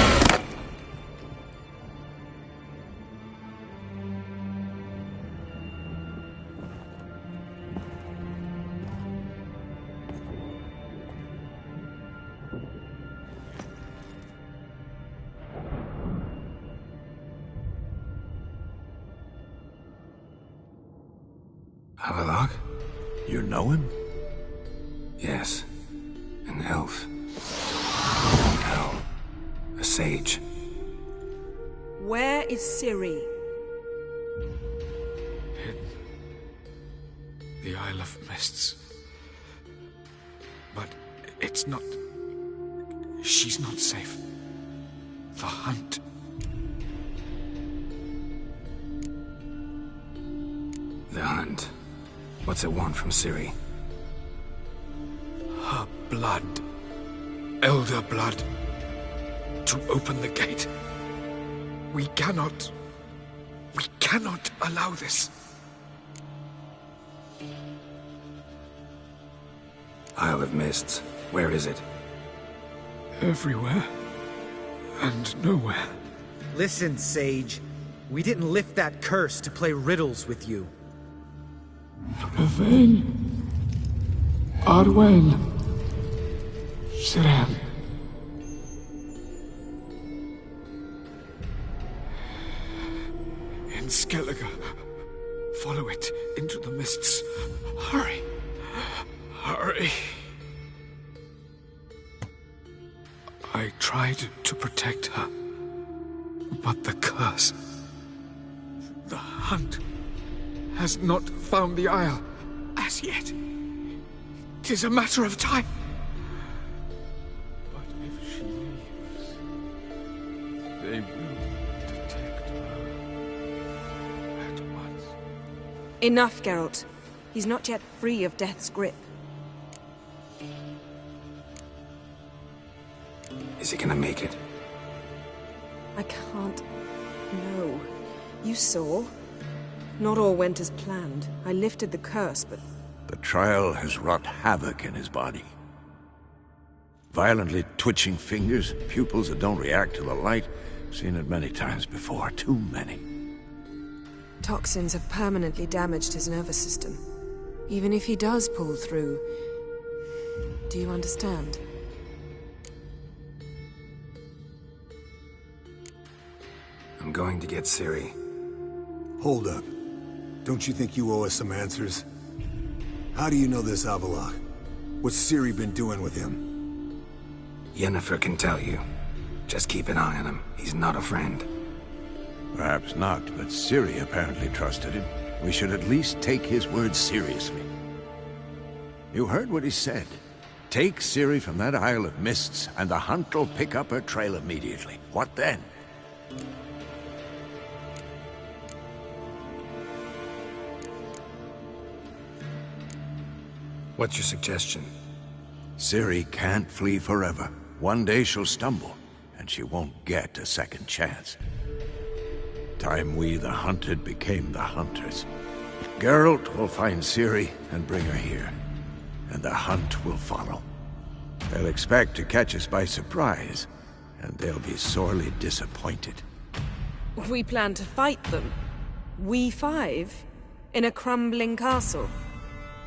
Havelock? You know him? Yes. An elf. From hell. A sage. Where is Ciri? In the Isle of Mists. But it's not... She's not safe. The hunt. The hunt. What's it want from Ciri? Her blood. Elder blood. To open the gate. We cannot allow this. Isle of Mists. Where is it? Everywhere. And nowhere. Listen, Sage. We didn't lift that curse to play riddles with you. Yvain. Arwen. Siren. In Skellige. Follow it into the mists. Hurry. Hurry. I tried to protect her. But the curse... The hunt... has not found the Isle as yet. 'Tis a matter of time. But if she leaves, they will detect her at once. Enough, Geralt. He's not yet free of death's grip. Is he gonna make it? I can't... No. You saw? Not all went as planned. I lifted the curse, but... The trial has wrought havoc in his body. Violently twitching fingers, pupils that don't react to the light. Seen it many times before, too many. Toxins have permanently damaged his nervous system. Even if he does pull through... Do you understand? I'm going to get Ciri. Hold up. Don't you think you owe us some answers? How do you know this Avalok? What's Ciri been doing with him? Yennefer can tell you. Just keep an eye on him. He's not a friend. Perhaps not, but Ciri apparently trusted him. We should at least take his words seriously. You heard what he said. Take Ciri from that Isle of Mists, and the hunt will pick up her trail immediately. What then? What's your suggestion? Ciri can't flee forever. One day she'll stumble, and she won't get a second chance. Time we, the hunted, became the hunters. Geralt will find Ciri and bring her here, and the hunt will follow. They'll expect to catch us by surprise, and they'll be sorely disappointed. We plan to fight them. We five? In a crumbling castle?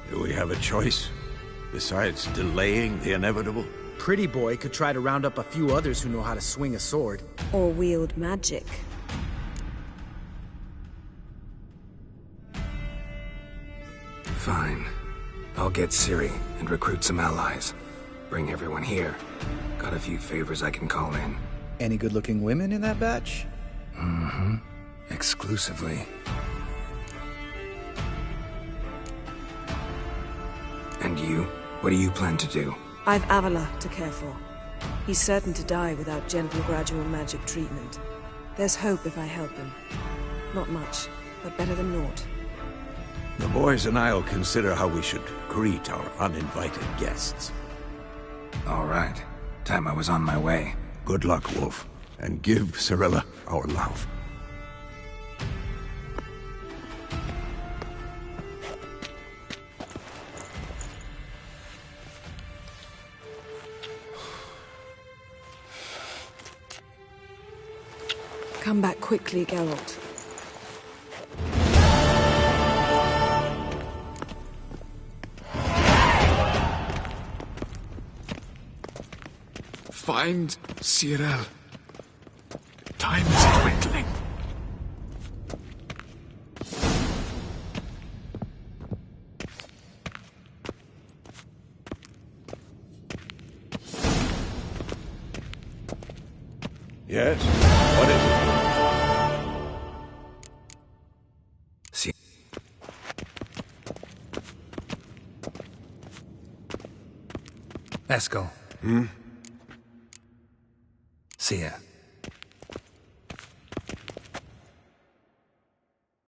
Do we have a choice? Besides delaying the inevitable? Pretty Boy could try to round up a few others who know how to swing a sword. Or wield magic. Fine. I'll get Ciri and recruit some allies. Bring everyone here. Got a few favors I can call in. Any good-looking women in that batch? Mm-hmm. Exclusively. And you? What do you plan to do? I've Avalok to care for. He's certain to die without gentle, gradual magic treatment. There's hope if I help him. Not much, but better than naught. The boys and I'll consider how we should greet our uninvited guests. All right. Time I was on my way. Good luck, Wolf. And give Cirilla our love. Come back quickly, Geralt. Find Cyril. Time is dwindling. Yes? What is it? See. Eskel. Hmm? See ya.